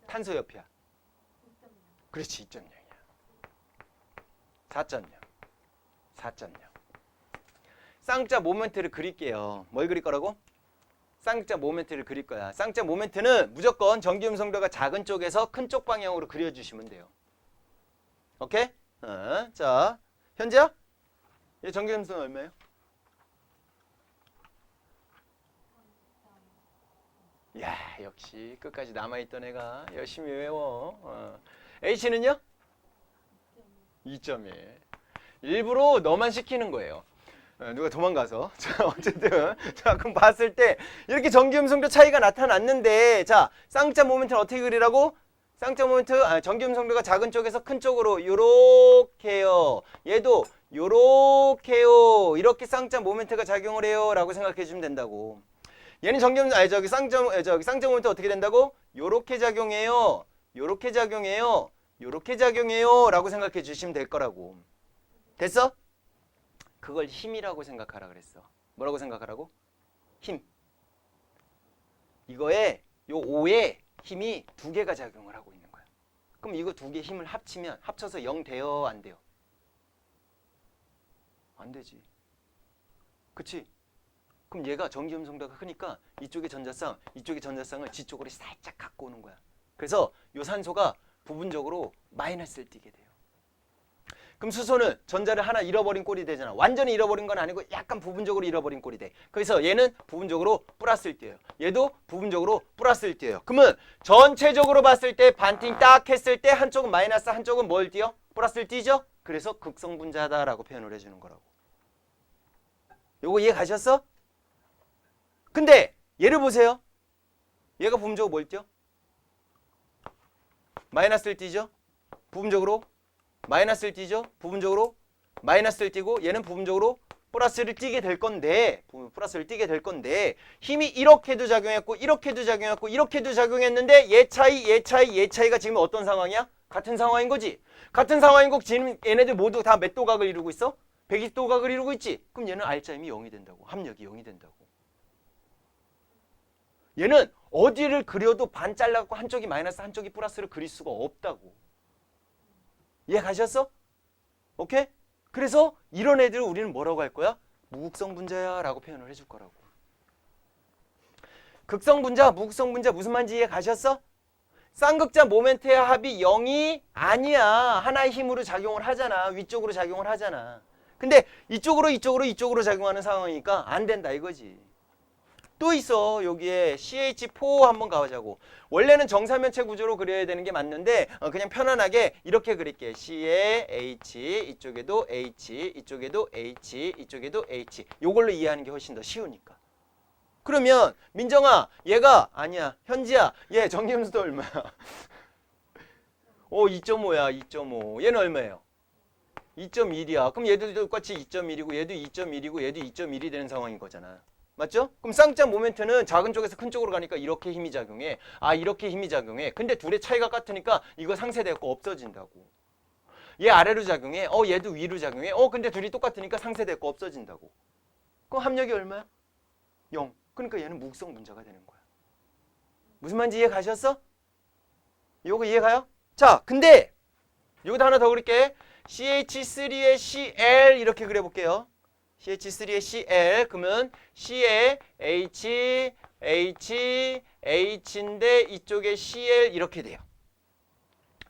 S1: 탄소 옆이야. 그렇지 2.0이야. 4.0. 쌍극자 모멘트를 그릴게요. 뭘 그릴 거라고? 쌍극자 모멘트를 그릴 거야. 쌍극자 모멘트는 무조건 전기음성도가 작은 쪽에서 큰 쪽 방향으로 그려주시면 돼요. 오케이? 자, 현지야? 얘 전기음성도 얼마예요? 야, 역시 끝까지 남아있던 애가 열심히 외워. H는요? 2.1. 일부러 너만 시키는 거예요. 누가 도망가서. 자, 어쨌든. 자, 그럼 봤을 때 이렇게 전기음성도 차이가 나타났는데 자, 쌍극자 모멘트는 어떻게 그리라고? 쌍극자 모멘트, 전기음성도가 작은 쪽에서 큰 쪽으로 요렇게요. 얘도 요렇게요. 이렇게 쌍극자 모멘트가 작용을 해요. 라고 생각해 주면 된다고. 얘는 쌍극자 모멘트 어떻게 된다고? 요렇게 작용해요. 요렇게 작용해요. 요렇게 작용해요. 라고 생각해 주시면 될 거라고. 됐어? 그걸 힘이라고 생각하라 그랬어. 뭐라고 생각하라고? 힘. 이거에 요 O에 힘이 2개가 작용을 하고 있는 거야. 그럼 이거 2개 힘을 합쳐서 0 돼요? 안 돼요? 안 되지. 그치? 그럼 얘가 전기음성도가 크니까 이쪽의 전자쌍을 지쪽으로 살짝 갖고 오는 거야. 그래서 요 산소가 부분적으로 마이너스를 띠게 돼요. 그럼 수소는 전자를 하나 잃어버린 꼴이 되잖아. 완전히 잃어버린 건 아니고 약간 부분적으로 잃어버린 꼴이 돼. 그래서 얘는 부분적으로 플러스를 띄어요. 얘도 부분적으로 플러스를 띄어요. 그러면 전체적으로 봤을 때 반팅 딱 했을 때 한쪽은 마이너스 한쪽은 뭘 띄어? 플러스를 띄죠? 그래서 극성분자다라고 표현을 해주는 거라고. 요거 이해 가셨어? 근데 얘를 보세요. 얘가 부분적으로 뭘 띄어? 마이너스를 띄죠? 부분적으로 마이너스를 띄죠? 부분적으로 마이너스를 띄고 얘는 부분적으로 플러스를 띄게 될 건데 힘이 이렇게도 작용했고 이렇게도 작용했고 이렇게도 작용했는데 얘 차이가 지금 어떤 상황이야? 같은 상황인 거지. 같은 상황인 거 지금 얘네들 모두 다 몇 도각을 이루고 있어? 120도각을 이루고 있지. 그럼 얘는 R자임이 0이 된다고. 합력이 0이 된다고. 얘는 어디를 그려도 반 잘라갖고 한쪽이 마이너스 한쪽이 플러스를 그릴 수가 없다고. 이해 가셨어? 오케이? 그래서 이런 애들을 우리는 뭐라고 할 거야? 무극성 분자야 라고 표현을 해줄 거라고. 극성 분자, 무극성 분자 무슨 말인지 이해 가셨어? 쌍극자 모멘트의 합이 0이 아니야. 하나의 힘으로 작용을 하잖아. 위쪽으로 작용을 하잖아. 근데 이쪽으로 작용하는 상황이니까 안 된다 이거지. 또 있어. 여기에 CH4 한번 가보자고. 원래는 정사면체 구조로 그려야 되는 게 맞는데 그냥 편안하게 이렇게 그릴게. C에 H, 이쪽에도 H, 이쪽에도 H, 이쪽에도 H. 요걸로 이해하는 게 훨씬 더 쉬우니까. 그러면 민정아, 얘가 아니야. 현지야, 얘 정리함수도 얼마야? 2.5야. 2.5. 얘는 얼마예요? 2.1이야. 그럼 얘도 똑같이 2.1이고 얘도 2.1이고 얘도 2.1이 되는 상황인 거잖아. 맞죠? 그럼 쌍자 모멘트는 작은 쪽에서 큰 쪽으로 가니까 이렇게 힘이 작용해. 이렇게 힘이 작용해. 근데 둘의 차이가 같으니까 이거 상쇄되고 없어진다고. 얘 아래로 작용해. 얘도 위로 작용해. 근데 둘이 똑같으니까 상쇄되고 없어진다고. 그럼 합력이 얼마야? 0. 그러니까 얘는 무극성 분자가 되는 거야. 무슨 말인지 이해 가셨어? 요거 이해 가요? 자, 근데 요것도 하나 더 그릴게. CH3의 Cl 이렇게 그려볼게요. CH3의 Cl 그러면 C에 H, H, H인데 이쪽에 Cl 이렇게 돼요.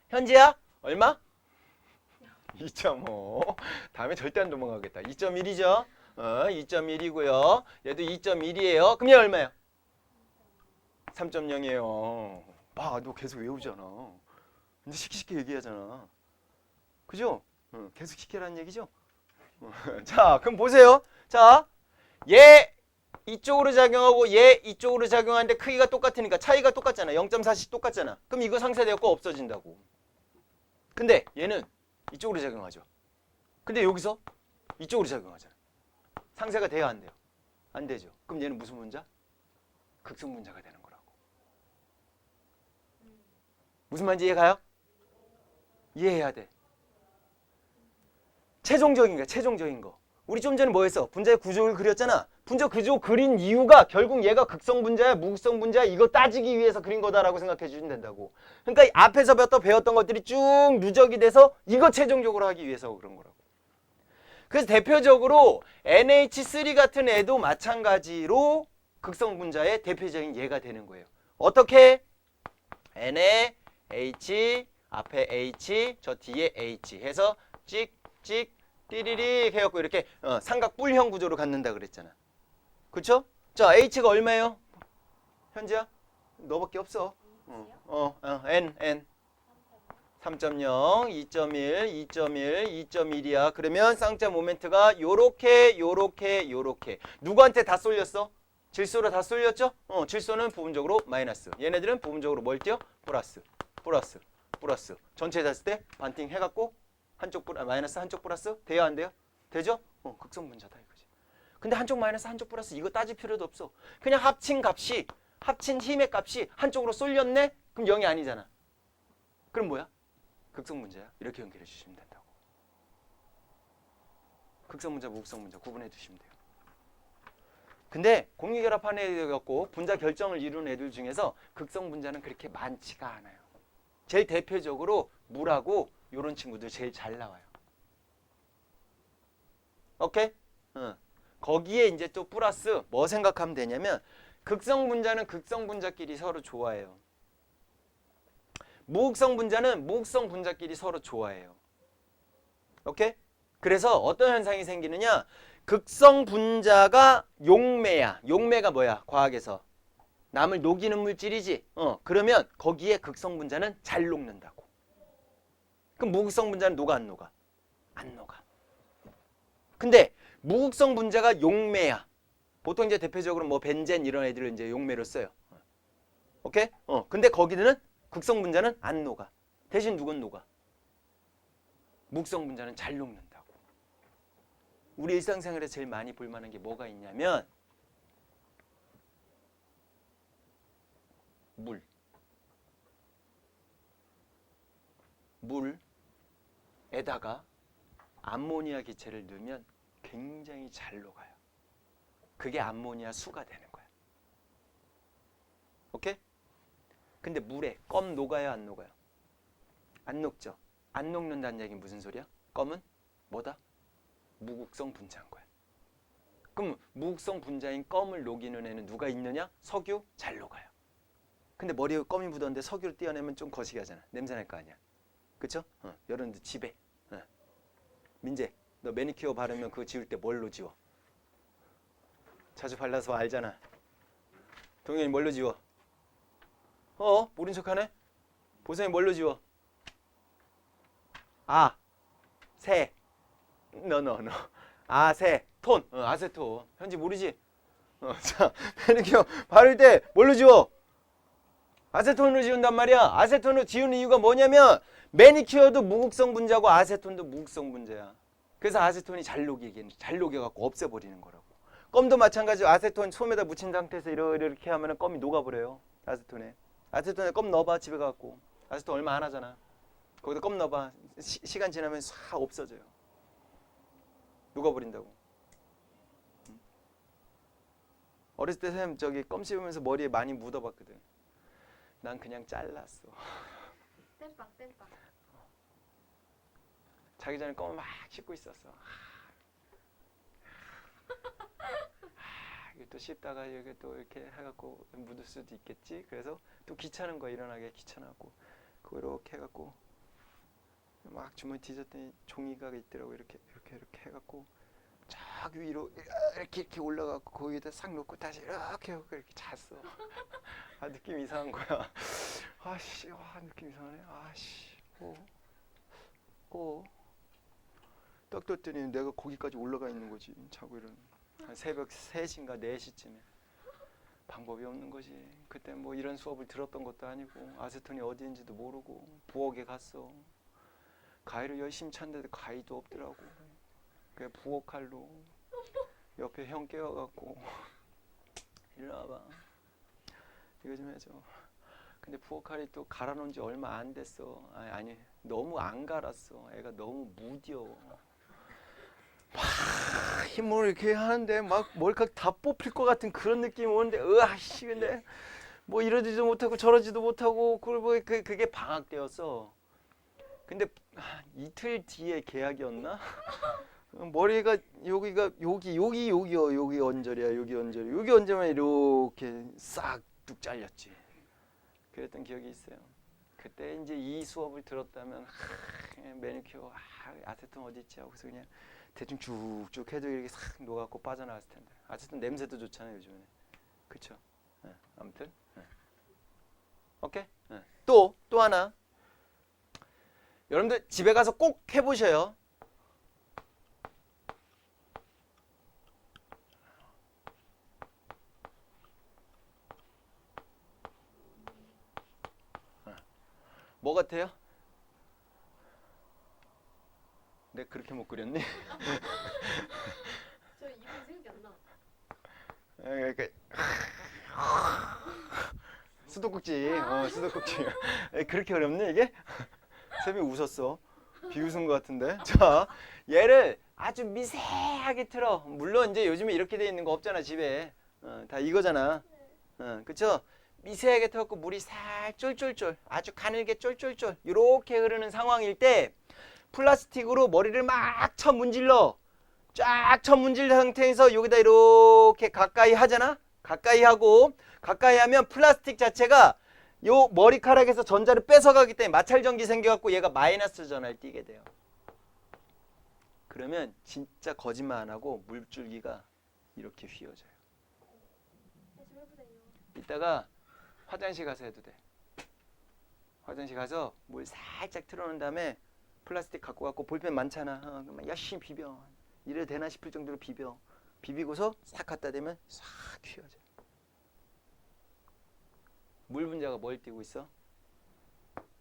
S1: 현지야 얼마? 2.5. 다음에 절대 안 도망가겠다. 2.1이죠? 2.1이고요. 얘도 2.1이에요. 그럼 얘 얼마야? 3.0이에요. 봐, 너 계속 외우잖아. 근데 쉽게 얘기하잖아. 그죠? 계속 시키라는 얘기죠? 자, 그럼 보세요. 자, 얘 이쪽으로 작용하고 얘 이쪽으로 작용하는데 크기가 똑같으니까 차이가 똑같잖아. 0.4씩 똑같잖아. 그럼 이거 상쇄되고 없어진다고. 근데 얘는 이쪽으로 작용하죠. 근데 여기서 이쪽으로 작용하잖아. 상쇄가 돼야 안 돼요? 안 되죠. 그럼 얘는 무슨 분자? 극성 분자가 되는 거라고. 무슨 말인지 이해가요? 이해해야 돼. 최종적인 거야. 최종적인 거. 우리 좀 전에 뭐 했어? 분자의 구조를 그렸잖아. 분자 구조 그린 이유가 결국 얘가 극성 분자야, 무극성 분자야 이거 따지기 위해서 그린 거다라고 생각해 주시면 된다고. 그러니까 앞에서 배웠던 것들이 쭉 누적이 돼서 이거 최종적으로 하기 위해서 그런 거라고. 그래서 대표적으로 NH3 같은 애도 마찬가지로 극성 분자의 대표적인 예가 되는 거예요. 어떻게? N에 H, 앞에 H, 저 뒤에 H 해서 찍찍 띠리릭 해갖고 이렇게 삼각 뿔형 구조로 갖는다 그랬잖아. 그쵸? 자, H가 얼마예요? 현지야? 너밖에 없어. N 3.0, 2.1, 2.1, 2.1이야. 그러면 쌍자 모멘트가 요렇게 누구한테 다 쏠렸어? 질소로 다 쏠렸죠? 질소는 부분적으로 마이너스. 얘네들은 부분적으로 뭘 띄어? 플러스. 전체 das을 때 반팅 해갖고 한쪽 마이너스 한쪽 플러스 돼요 안 돼요? 되죠? 극성 분자다 이거지. 근데 한쪽 마이너스 한쪽 플러스 이거 따질 필요도 없어. 그냥 합친 힘의 값이 한쪽으로 쏠렸네? 그럼 0이 아니잖아. 그럼 뭐야? 극성 분자야. 이렇게 연결해 주시면 된다고. 극성 분자, 무극성 분자 구분해 주시면 돼요. 근데 공유결합한 애들 갖고 분자 결정을 이루는 애들 중에서 극성 분자는 그렇게 많지가 않아요. 제일 대표적으로 물하고 이런 친구들 제일 잘 나와요. 오케이? 거기에 이제 또 플러스 뭐 생각하면 되냐면 극성 분자는 극성 분자끼리 서로 좋아해요. 무극성 분자는 무극성 분자끼리 서로 좋아해요. 오케이? 그래서 어떤 현상이 생기느냐? 극성 분자가 용매야. 용매가 뭐야? 과학에서 남을 녹이는 물질이지. 그러면 거기에 극성 분자는 잘 녹는다고. 그럼 무극성 분자는 녹아 안 녹아? 안 녹아. 근데 무극성 분자가 용매야. 보통 이제 대표적으로 뭐 벤젠 이런 애들을 이제 용매로 써요. 오케이? 근데 거기는 극성 분자는 안 녹아. 대신 누군 녹아? 무극성 분자는 잘 녹는다고. 우리 일상생활에 제일 많이 볼 만한 게 뭐가 있냐면 물. 물에다가 암모니아 기체를 넣으면 굉장히 잘 녹아요. 그게 암모니아 수가 되는 거야. 오케이? 근데 물에 껌 녹아요, 안 녹아요? 안 녹죠. 안 녹는다는 얘기는 무슨 소리야? 껌은 뭐다? 무극성 분자인 거야. 그럼 무극성 분자인 껌을 녹이는 애는 누가 있느냐? 석유? 잘 녹아요. 근데 머리에 껌이 묻었는데 석유를 떼어내면 좀 거시기 하잖아. 냄새 날 거 아니야. 그쵸? 여러분들 집에 민재, 너 매니큐어 바르면 그거 지울 때 뭘로 지워? 자주 발라서 알잖아. 동현이 뭘로 지워? 모른 척하네? 보성이 뭘로 지워? 새. 너. 새. 톤. 아세톤. 현지 모르지? 자, 매니큐어 바를 때 뭘로 지워? 아세톤으로 지운단 말이야. 아세톤으로 지우는 이유가 뭐냐면 매니큐어도 무극성 분자고 아세톤도 무극성 분자야. 그래서 아세톤이 잘 녹여갖고 없애버리는 거라고. 껌도 마찬가지로 아세톤 솜에다 묻힌 상태에서 이렇게 하면 껌이 녹아버려요. 아세톤에 껌 넣어봐 집에 가갖고. 아세톤 얼마 안 하잖아. 거기다 껌 넣어봐. 시간 지나면 싹 없어져요. 녹아버린다고. 어렸을 때 쌤 저기 껌 씹으면서 머리에 많이 묻어봤거든. 난 그냥 잘랐어.
S4: 땜빵.
S1: 자기 전에 껌을 막 씹고 있었어. 이게 또 씹다가 이게 또 이렇게 해갖고 묻을 수도 있겠지. 그래서 또 귀찮은 거 일어나게 귀찮아갖고 그거 이렇게 해갖고 막 주머니 뒤졌더니 종이가 있더라고. 이렇게 해갖고 쫙 위로 이렇게 올라가고 거기다 싹 놓고 다시 이렇게 하고 이렇게 잤어. 느낌 이상한 거야. 느낌 이상하네. 딱 떴더니 내가 거기까지 올라가 있는 거지. 자고 일어나. 한 새벽 3시인가 4시쯤에. 방법이 없는 거지. 그때 뭐 이런 수업을 들었던 것도 아니고 아세톤이 어디인지도 모르고 부엌에 갔어. 가위를 열심히 찾는데 가위도 없더라고. 그래 부엌 칼로 옆에 형 깨워갖고 일로 와봐. 이거 좀 해줘. 근데 부엌 칼이 또 갈아놓은 지 얼마 안 됐어. 아니 너무 안 갈았어. 애가 너무 무뎌. 막 힘을 이렇게 하는데 막 머리카락 다 뽑힐 것 같은 그런 느낌이 오는데 근데 뭐 이러지도 못하고 저러지도 못하고 그게 방학 때였어. 근데 이틀 뒤에 개학이었나? 머리가 여기가 여기 언저리야. 여기 언저리면 이렇게 싹 뚝 잘렸지. 그랬던 기억이 있어요. 그때 이제 이 수업을 들었다면 매니큐어 아세톤 어디 있지 하고서 그냥 대충 쭉쭉 해도 이렇게 싹 녹아갖고 빠져나갔을 텐데. 아세톤 냄새도 좋잖아요 요즘에. 그쵸? 아무튼 오케이. 또 하나. 여러분들 집에 가서 꼭 해보셔요. 뭐 같아요? 내가 그렇게 못 그렸니?
S4: 저 이거 생각이 안 나.
S1: 수도꼭지. 수도꼭지. 그렇게 어렵니 이게? 쌤이 웃었어. 비웃은 것 같은데. 자, 얘를 아주 미세하게 틀어. 물론 이제 요즘에 이렇게 돼 있는 거 없잖아 집에. 다 이거잖아. 그쵸? 미세하게 틀었고 물이 살 쫄쫄쫄 아주 가늘게 쫄쫄쫄 이렇게 흐르는 상황일 때 플라스틱으로 머리를 막 쳐 문질러. 쫙 쳐 문질 상태에서 여기다 이렇게 가까이 하잖아. 가까이 하면 플라스틱 자체가 요 머리카락에서 전자를 뺏어가기 때문에 마찰전기 생겨갖고 얘가 마이너스 전하를 띠게 돼요. 그러면 진짜 거짓말 안 하고 물줄기가 이렇게 휘어져요. 이따가 화장실 가서 해도 돼. 화장실 가서 물 살짝 틀어놓은 다음에 플라스틱 갖고 갖고 볼펜 많잖아. 그러면 열심히 비벼. 이래도 되나 싶을 정도로 비비고서 싹 갖다 대면 싹 휘어져. 물 분자가 뭘 띄고 있어?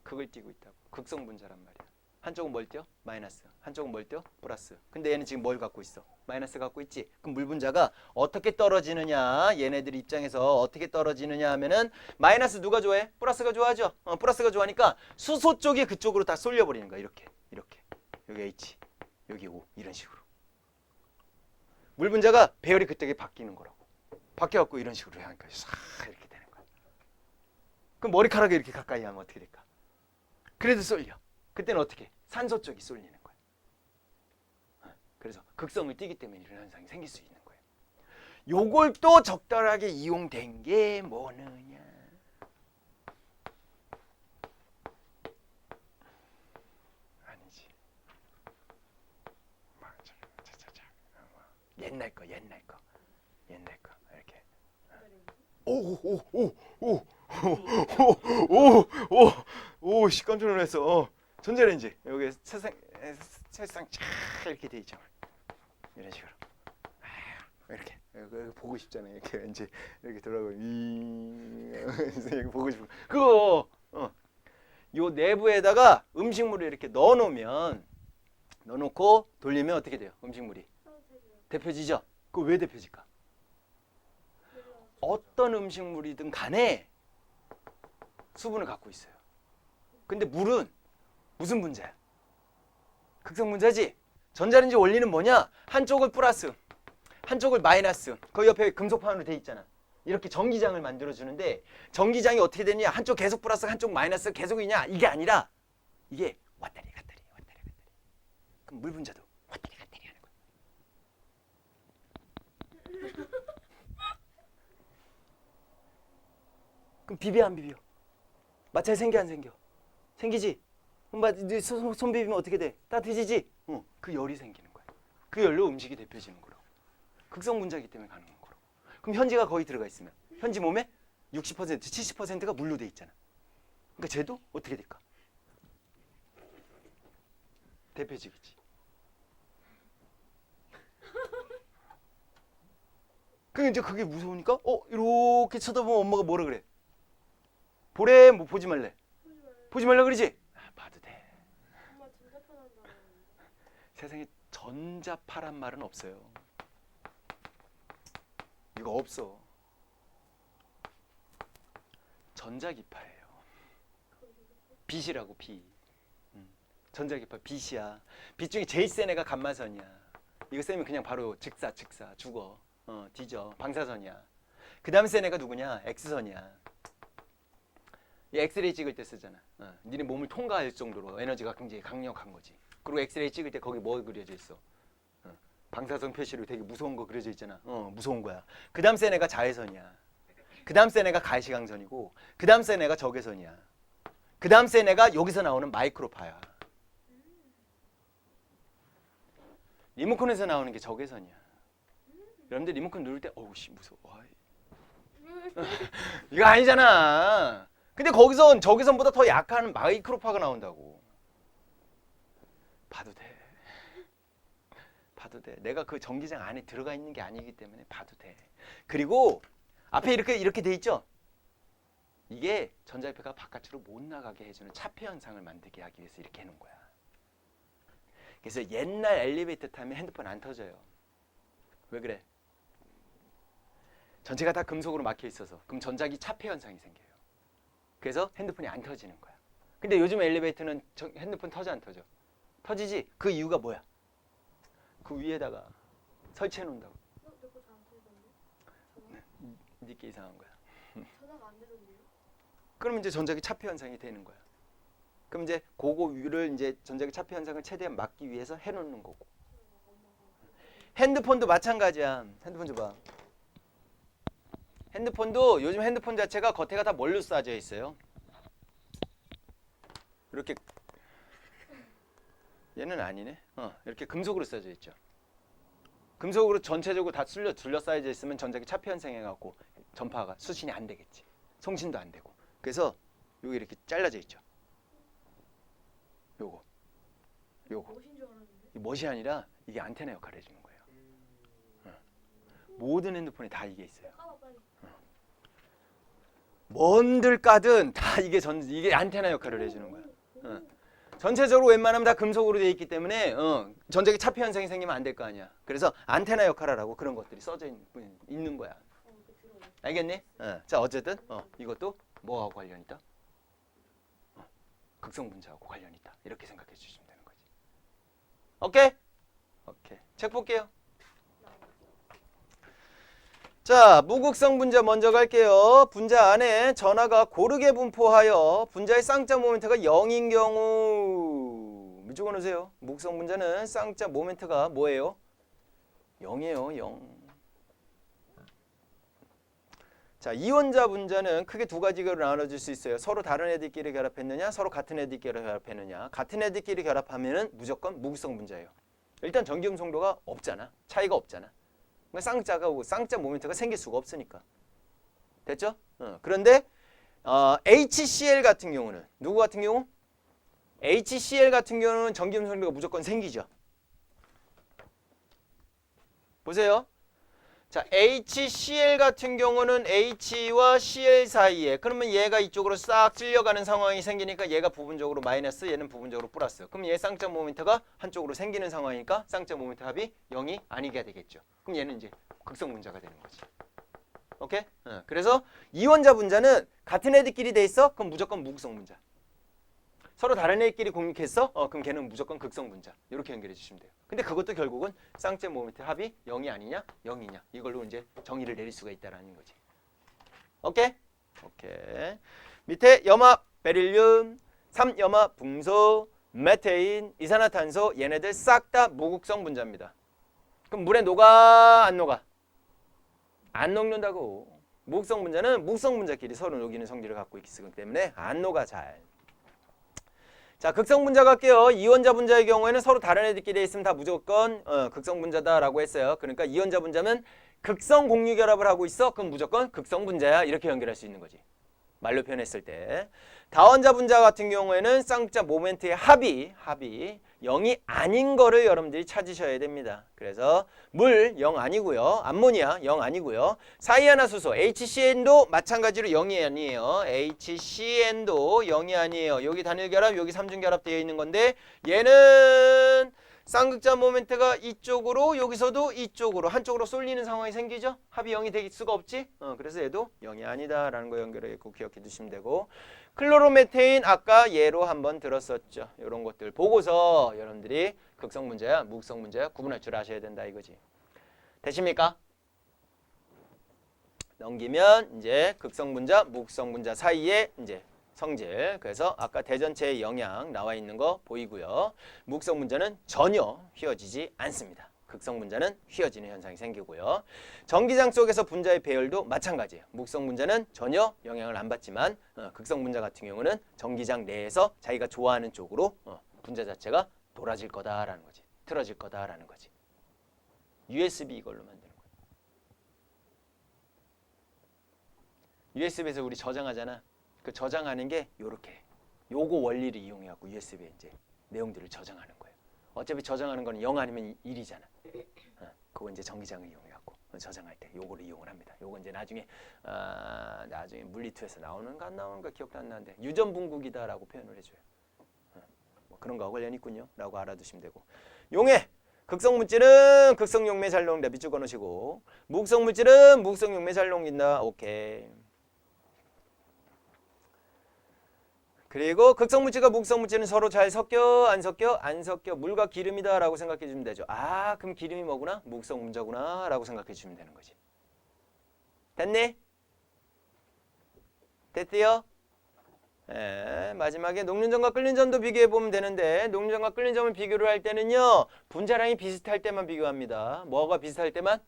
S1: 극을 띄고 있다고. 극성 분자란 말이야. 한쪽은 뭘 띄어? 마이너스. 한쪽은 뭘 띄어? 플러스. 근데 얘는 지금 뭘 갖고 있어? 마이너스 갖고 있지. 그럼 물 분자가 어떻게 떨어지느냐? 얘네들 입장에서 어떻게 떨어지느냐 하면은 마이너스 누가 좋아해? 플러스가 좋아하죠. 플러스가 좋아하니까 수소 쪽이 그쪽으로 다 쏠려 버리는 거야. 이렇게. 여기 H, 여기 O 이런 식으로. 물 분자가 배열이 그때 바뀌는 거라고. 바뀌어 갖고 이런 식으로 하니까 싹 이렇게 되는 거야. 그럼 머리카락이 이렇게 가까이 하면 어떻게 될까? 그래도 쏠려. 그때는 어떻게? 산소 쪽이 쏠리는 거야. 그래서 극성을 띠기 때문에 이런 현상이 생길 수 있는 거예요. 요걸 또 적절하게 이용된 게 뭐느냐? 아니지. 옛날 거 이렇게. 오, 씨 깜짝 놀랐어. 전자레인지 여기 세상 쫙 이렇게 돼 있죠. 이런 식으로 이렇게 여기 보고 싶잖아요. 이렇게 왠지 이렇게 돌아가고 이렇게 보고 싶고 그거 요 내부에다가 음식물을 이렇게 넣어놓고 돌리면 어떻게 돼요? 음식물이 데펴지죠. 그거 왜 데펴질까? 어떤 음식물이든 간에 수분을 갖고 있어요. 근데 물은 무슨 분자야? 극성 분자지. 전자레인지 원리는 뭐냐? 한쪽을 플러스, 한쪽을 마이너스. 그 옆에 금속판으로 돼 있잖아. 이렇게 전기장을 만들어 주는데 전기장이 어떻게 되냐? 한쪽 계속 플러스, 한쪽 마이너스 계속이냐? 이게 아니라 이게 왔다리 갔다리. 그럼 물 분자도 왔다리 갔다리 하는 거야. 그럼 비벼 안 비벼? 마찰 생겨 안 생겨? 생기지? 그럼 손 비비면 어떻게 돼? 따뜻해지지? 그 열이 생기는 거야. 그 열로 음식이 데펴지는 거라고. 극성 분자이기 때문에 가능한 거라고. 그럼 현지가 거의 들어가 있으면 현지 몸에 60%, 70%가 물로 돼 있잖아. 그러니까 쟤도 어떻게 될까? 데펴지겠지. 그럼 이제 그게 무서우니까 이렇게 쳐다보면 엄마가 뭐라 그래? 보래? 뭐 보지 말래? 보지 말라 그러지? 봐도 돼.
S3: 엄마 전자파란다.
S1: 세상에 전자파란 말은 없어요. 이거 없어. 전자기파예요. 빛이라고 빛. 전자기파 빛이야. 빛 중에 제일 센 애가 감마선이야. 이거 세면 그냥 바로 즉사 죽어. 뒤져. 방사선이야. 그 다음 센 애가 누구냐? X선이야. 이 엑스레이 찍을 때 쓰잖아. 니네 몸을 통과할 정도로 에너지가 굉장히 강력한 거지. 그리고 엑스레이 찍을 때 거기 뭐 그려져 있어? 방사선 표시로 되게 무서운 거 그려져 있잖아. 무서운 거야. 그 다음 센 애가 자외선이야. 그 다음 센 애가 가시광선이고 그 다음 센 애가 적외선이야. 그 다음 센 애가 여기서 나오는 마이크로파야. 리모컨에서 나오는 게 적외선이야. 여러분들 리모컨 누를 때 어우씨 무서워. 이거 아니잖아. 근데 거기선 적외선보다 더 약한 마이크로파가 나온다고. 봐도 돼. 내가 그 전기장 안에 들어가 있는 게 아니기 때문에 봐도 돼. 그리고 앞에 이렇게 돼 있죠? 이게 전자기파가 바깥으로 못 나가게 해주는 차폐 현상을 만들게 하기 위해서 이렇게 해놓은 거야. 그래서 옛날 엘리베이터 타면 핸드폰 안 터져요. 왜 그래? 전체가 다 금속으로 막혀 있어서. 그럼 전자기 차폐 현상이 생겨요. 그래서 핸드폰이 안 터지는 거야. 근데 요즘 엘리베이터는 핸드폰 터져 안 터져? 터지지? 그 이유가 뭐야? 그 위에다가 설치해 놓는다고.
S3: 내거 잘안 터지던데?
S1: 니께 이상한 거야.
S3: 전화가 안 되던데요?
S1: 그럼 이제 전자기 차폐 현상이 되는 거야. 그럼 이제 그거 위를 이제 전자기 차폐 현상을 최대한 막기 위해서 해놓는 거고. 핸드폰도 마찬가지야. 핸드폰 줘봐. 핸드폰도 요즘 핸드폰 자체가 겉에가 다 뭘로 싸져 있어요? 이렇게 얘는 아니네. 이렇게 금속으로 싸져 있죠. 금속으로 전체적으로 다 둘러싸여져 있으면 전자기 차폐 현상해갖고 전파가 수신이 안 되겠지. 송신도 안 되고. 그래서 여기 이렇게 잘라져 있죠. 요거.
S3: 멋인 줄 알았는데.
S1: 이 멋이 아니라 이게 안테나 역할을 해주는 거예요. 모든 핸드폰에 다 이게 있어요.
S3: 까봐 빨리.
S1: 뭔들 까든 다 이게 안테나 역할을 해주는 거야. 전체적으로 웬만하면 다 금속으로 되어 있기 때문에 전자기 차폐 현상이 생기면 안 될 거 아니야. 그래서 안테나 역할을 하고 그런 것들이 써져 있는 거야. 알겠니? 자 어쨌든 이것도 뭐하고 관련이 있다? 극성 분자하고 관련이 있다. 이렇게 생각해 주시면 되는 거지. 오케이? 오케이. 책 볼게요. 자, 무극성 분자 먼저 갈게요. 분자 안에 전하가 고르게 분포하여 분자의 쌍자 모멘트가 0인 경우 무조건 오세요. 무극성 분자는 쌍자 모멘트가 뭐예요? 0이에요. 0. 자, 이원자 분자는 크게 두 가지로 나눠질 수 있어요. 서로 다른 애들끼리 결합했느냐, 서로 같은 애들끼리 결합했느냐. 같은 애들끼리 결합하면은 무조건 무극성 분자예요. 일단 전기음성도가 없잖아. 차이가 없잖아. 쌍자가 오고 쌍자 모멘트가 생길 수가 없으니까. 됐죠? 그런데 HCl 같은 경우는 누구 같은 경우? HCl 같은 경우는 전기음성도가 무조건 생기죠. 보세요. 자, HCl 같은 경우는 H와 Cl 사이에 그러면 얘가 이쪽으로 싹 쓸려가는 상황이 생기니까 얘가 부분적으로 마이너스, 얘는 부분적으로 플러스. 그럼 얘 쌍자 모멘트가 한쪽으로 생기는 상황이니까 쌍자 모멘트 합이 0이 아니게 되겠죠. 그럼 얘는 이제 극성 분자가 되는 거지. 오케이? 그래서 이원자 분자는 같은 애들끼리 돼 있어? 그럼 무조건 무극성 분자. 서로 다른 애끼리 공유했어? 그럼 걔는 무조건 극성 분자. 이렇게 연결해 주시면 돼요. 근데 그것도 결국은 쌍자 모멘트 합이 0이 아니냐, 0이냐. 이걸로 이제 정의를 내릴 수가 있다라는 거지. 오케이? 오케이. 밑에 염화, 베릴륨, 3염화, 붕소, 메테인, 이산화탄소 얘네들 싹 다 무극성 분자입니다. 그럼 물에 녹아, 안 녹아? 안 녹는다고. 무극성 분자는 무극성 분자끼리 서로 녹이는 성질을 갖고 있기 때문에 안 녹아 잘. 자, 극성 분자 갈게요. 이원자 분자의 경우에는 서로 다른 애들끼리 있으면 다 무조건 극성 분자다라고 했어요. 그러니까 이원자 분자면 극성 공유 결합을 하고 있어. 그럼 무조건 극성 분자야. 이렇게 연결할 수 있는 거지. 말로 표현했을 때. 다원자 분자 같은 경우에는 쌍자 모멘트의 합이 0이 아닌 거를 여러분들이 찾으셔야 됩니다. 그래서 물 0 아니고요. 암모니아 0 아니고요. 사이아나수소 HCN도 마찬가지로 0이 아니에요. HCN도 0이 아니에요. 여기 단일 결합, 여기 삼중 결합 되어 있는 건데 얘는 쌍극자 모멘트가 이쪽으로 여기서도 이쪽으로 한쪽으로 쏠리는 상황이 생기죠. 합이 0이 될 수가 없지. 그래서 얘도 0이 아니다라는 거 연결해서 기억해 두시면 되고 클로로메테인 아까 예로 한번 들었었죠. 이런 것들 보고서 여러분들이 극성 분자야 무극성 분자야 구분할 줄 아셔야 된다 이거지. 되십니까? 넘기면 이제 극성 분자 무극성 분자 사이에 이제 성질. 그래서 아까 대전체의 영향 나와 있는 거 보이고요. 무극성 분자는 전혀 휘어지지 않습니다. 극성 분자는 휘어지는 현상이 생기고요. 전기장 속에서 분자의 배열도 마찬가지예요. 무극성 분자는 전혀 영향을 안 받지만 극성 분자 같은 경우는 전기장 내에서 자기가 좋아하는 쪽으로 분자 자체가 돌아질 거다라는 거지. 틀어질 거다라는 거지. USB 이걸로 만드는 거예요. USB에서 우리 저장하잖아. 그 저장하는 게 요렇게 요거 원리를 이용해 갖고 USB에 이제 내용들을 저장하는 거예요. 어차피 저장하는 거는 0 아니면 1이잖아. 그거 이제 전기장을 이용해 갖고 저장할 때 요거를 이용을 합니다. 요거 이제 나중에 물리투에서 나오는가 안 나오는가 기억도 안 나는데 유전분국이다라고 표현을 해줘요. 뭐 그런 거 관련 있군요라고 알아두시면 되고. 용해 극성 물질은 극성 용매 잘 녹는다 밑줄 그어놓으시고 무극성 물질은 무극성 용매 잘 녹는다. 오케이. 그리고 극성 물질과 무극성 물질은 서로 잘 섞여 안 섞여? 안 섞여. 물과 기름이다 라고 생각해 주면 되죠. 아 그럼 기름이 뭐구나? 무극성 분자구나 라고 생각해 주시면 되는 거지. 됐니? 됐디요? 마지막에 녹는 점과 끓는 점도 비교해 보면 되는데 녹는 점과 끓는 점을 비교를 할 때는요. 분자량이 비슷할 때만 비교합니다. 뭐가 비슷할 때만?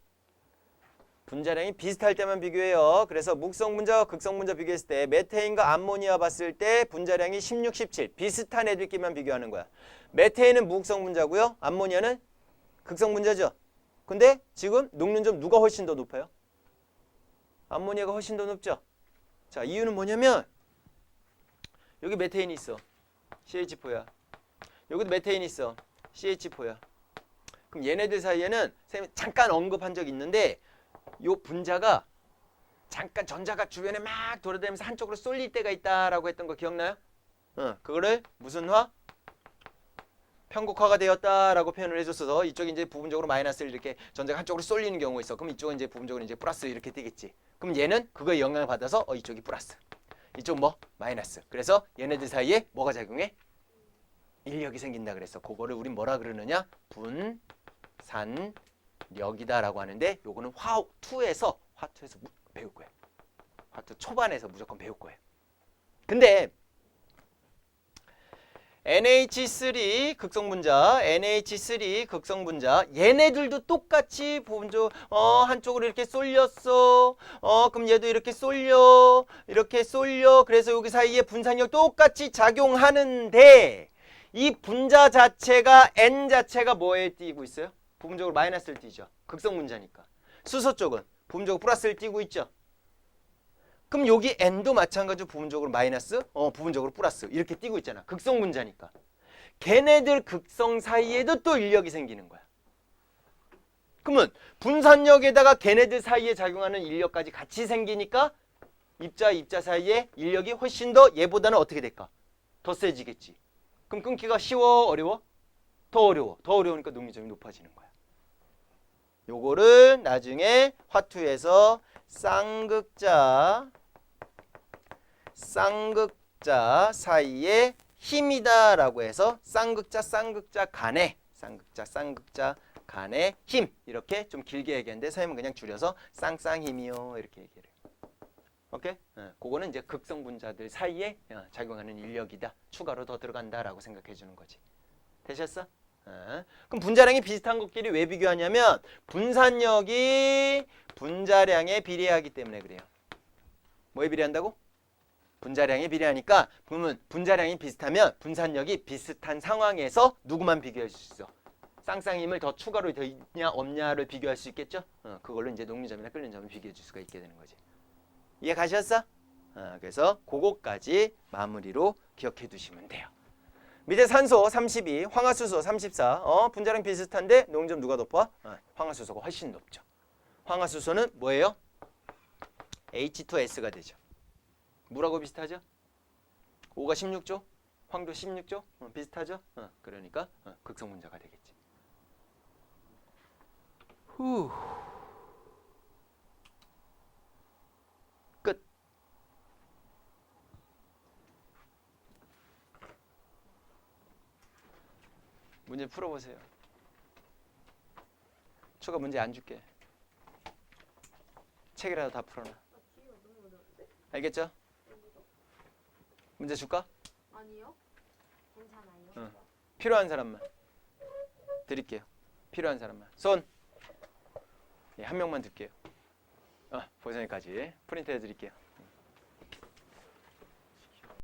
S1: 분자량이 비슷할 때만 비교해요. 그래서 무극성 분자와 극성 분자 비교했을 때 메테인과 암모니아 봤을 때 분자량이 16, 17 비슷한 애들끼리만 비교하는 거야. 메테인은 무극성 분자고요. 암모니아는 극성 분자죠. 근데 지금 녹는 점 누가 훨씬 더 높아요? 암모니아가 훨씬 더 높죠. 자, 이유는 뭐냐면 여기 메테인이 있어. CH4야. 여기도 메테인이 있어. CH4야. 그럼 얘네들 사이에는 선생님이 잠깐 언급한 적이 있는데 요 분자가 잠깐 전자가 주변에 막 돌아다니면서 한쪽으로 쏠릴 때가 있다라고 했던 거 기억나요? 그거를 무슨 화? 편국화가 되었다라고 표현을 해줬어서 이쪽이 이제 부분적으로 마이너스를 이렇게 전자가 한쪽으로 쏠리는 경우가 있어. 그럼 이쪽은 이제 부분적으로 이제 플러스 이렇게 되겠지. 그럼 얘는 그거에 영향을 받아서 이쪽이 플러스, 이쪽 뭐 마이너스. 그래서 얘네들 사이에 뭐가 작용해? 인력이 생긴다 그랬어. 그거를 우린 뭐라 그러느냐? 분산력이다라고 하는데 요거는 화투에서 배울 거예요. 화투 초반에서 무조건 배울 거예요. 근데 NH3 극성분자, NH3 극성분자 얘네들도 똑같이 부분적 한쪽으로 이렇게 쏠렸어. 그럼 얘도 이렇게 쏠려. 이렇게 쏠려. 그래서 여기 사이에 분산력 똑같이 작용하는데 이 분자 자체가 N 자체가 뭐에 띄고 있어요? 부분적으로 마이너스를 띄죠. 극성분자니까. 수소 쪽은 부분적으로 플러스를 띄고 있죠. 그럼 여기 N도 마찬가지로 부분적으로 마이너스, 부분적으로 플러스 이렇게 띄고 있잖아. 극성분자니까. 걔네들 극성 사이에도 또 인력이 생기는 거야. 그러면 분산력에다가 걔네들 사이에 작용하는 인력까지 같이 생기니까 입자 사이에 인력이 훨씬 더 얘보다는 어떻게 될까? 더 세지겠지. 그럼 끊기가 쉬워? 어려워? 더 어려워. 더 어려우니까 능률점이 높아지는 거야. 요거를 나중에 화투에서 쌍극자 사이의 힘이다라고 해서 쌍극자 간의 힘 이렇게 좀 길게 얘기하는데 선생님은 그냥 줄여서 쌍쌍힘이요 이렇게 얘기를 해요. 오케이? 그거는 이제 극성 분자들 사이에 작용하는 인력이다. 추가로 더 들어간다라고 생각해 주는 거지. 되셨어? 그럼 분자량이 비슷한 것끼리 왜 비교하냐면 분산력이 분자량에 비례하기 때문에 그래요. 뭐에 비례한다고? 분자량에 비례하니까 그러면 분자량이 비슷하면 분산력이 비슷한 상황에서 누구만 비교할 수 있어? 쌍쌍힘을 더 추가로 더 있냐 없냐를 비교할 수 있겠죠? 그걸로 이제 녹류점이나 끓는 점을 비교해 줄 수가 있게 되는 거지. 이해 가셨어? 그래서 그거까지 마무리로 기억해 두시면 돼요. 밑에 산소 32, 황화수소 34. 분자량 비슷한데 녹류점 누가 높아? 황화수소가 훨씬 높죠. 황화수소는 뭐예요? H2S가 되죠. 물하고 비슷하죠? O가 16조, 황도 16조, 비슷하죠? 그러니까 극성분자가 되겠지. 후. 끝. 문제 풀어보세요. 추가 문제 안 줄게. 책이라도 다 풀어놔.
S4: 뒤가 너무 어려운데?
S1: 알겠죠? 문제 줄까?
S4: 아니요.
S3: 괜찮아요.
S1: 필요한 사람만 드릴게요. 필요한 사람만 손. 한 명만 드릴게요. 보선이까지 프린트 해드릴게요.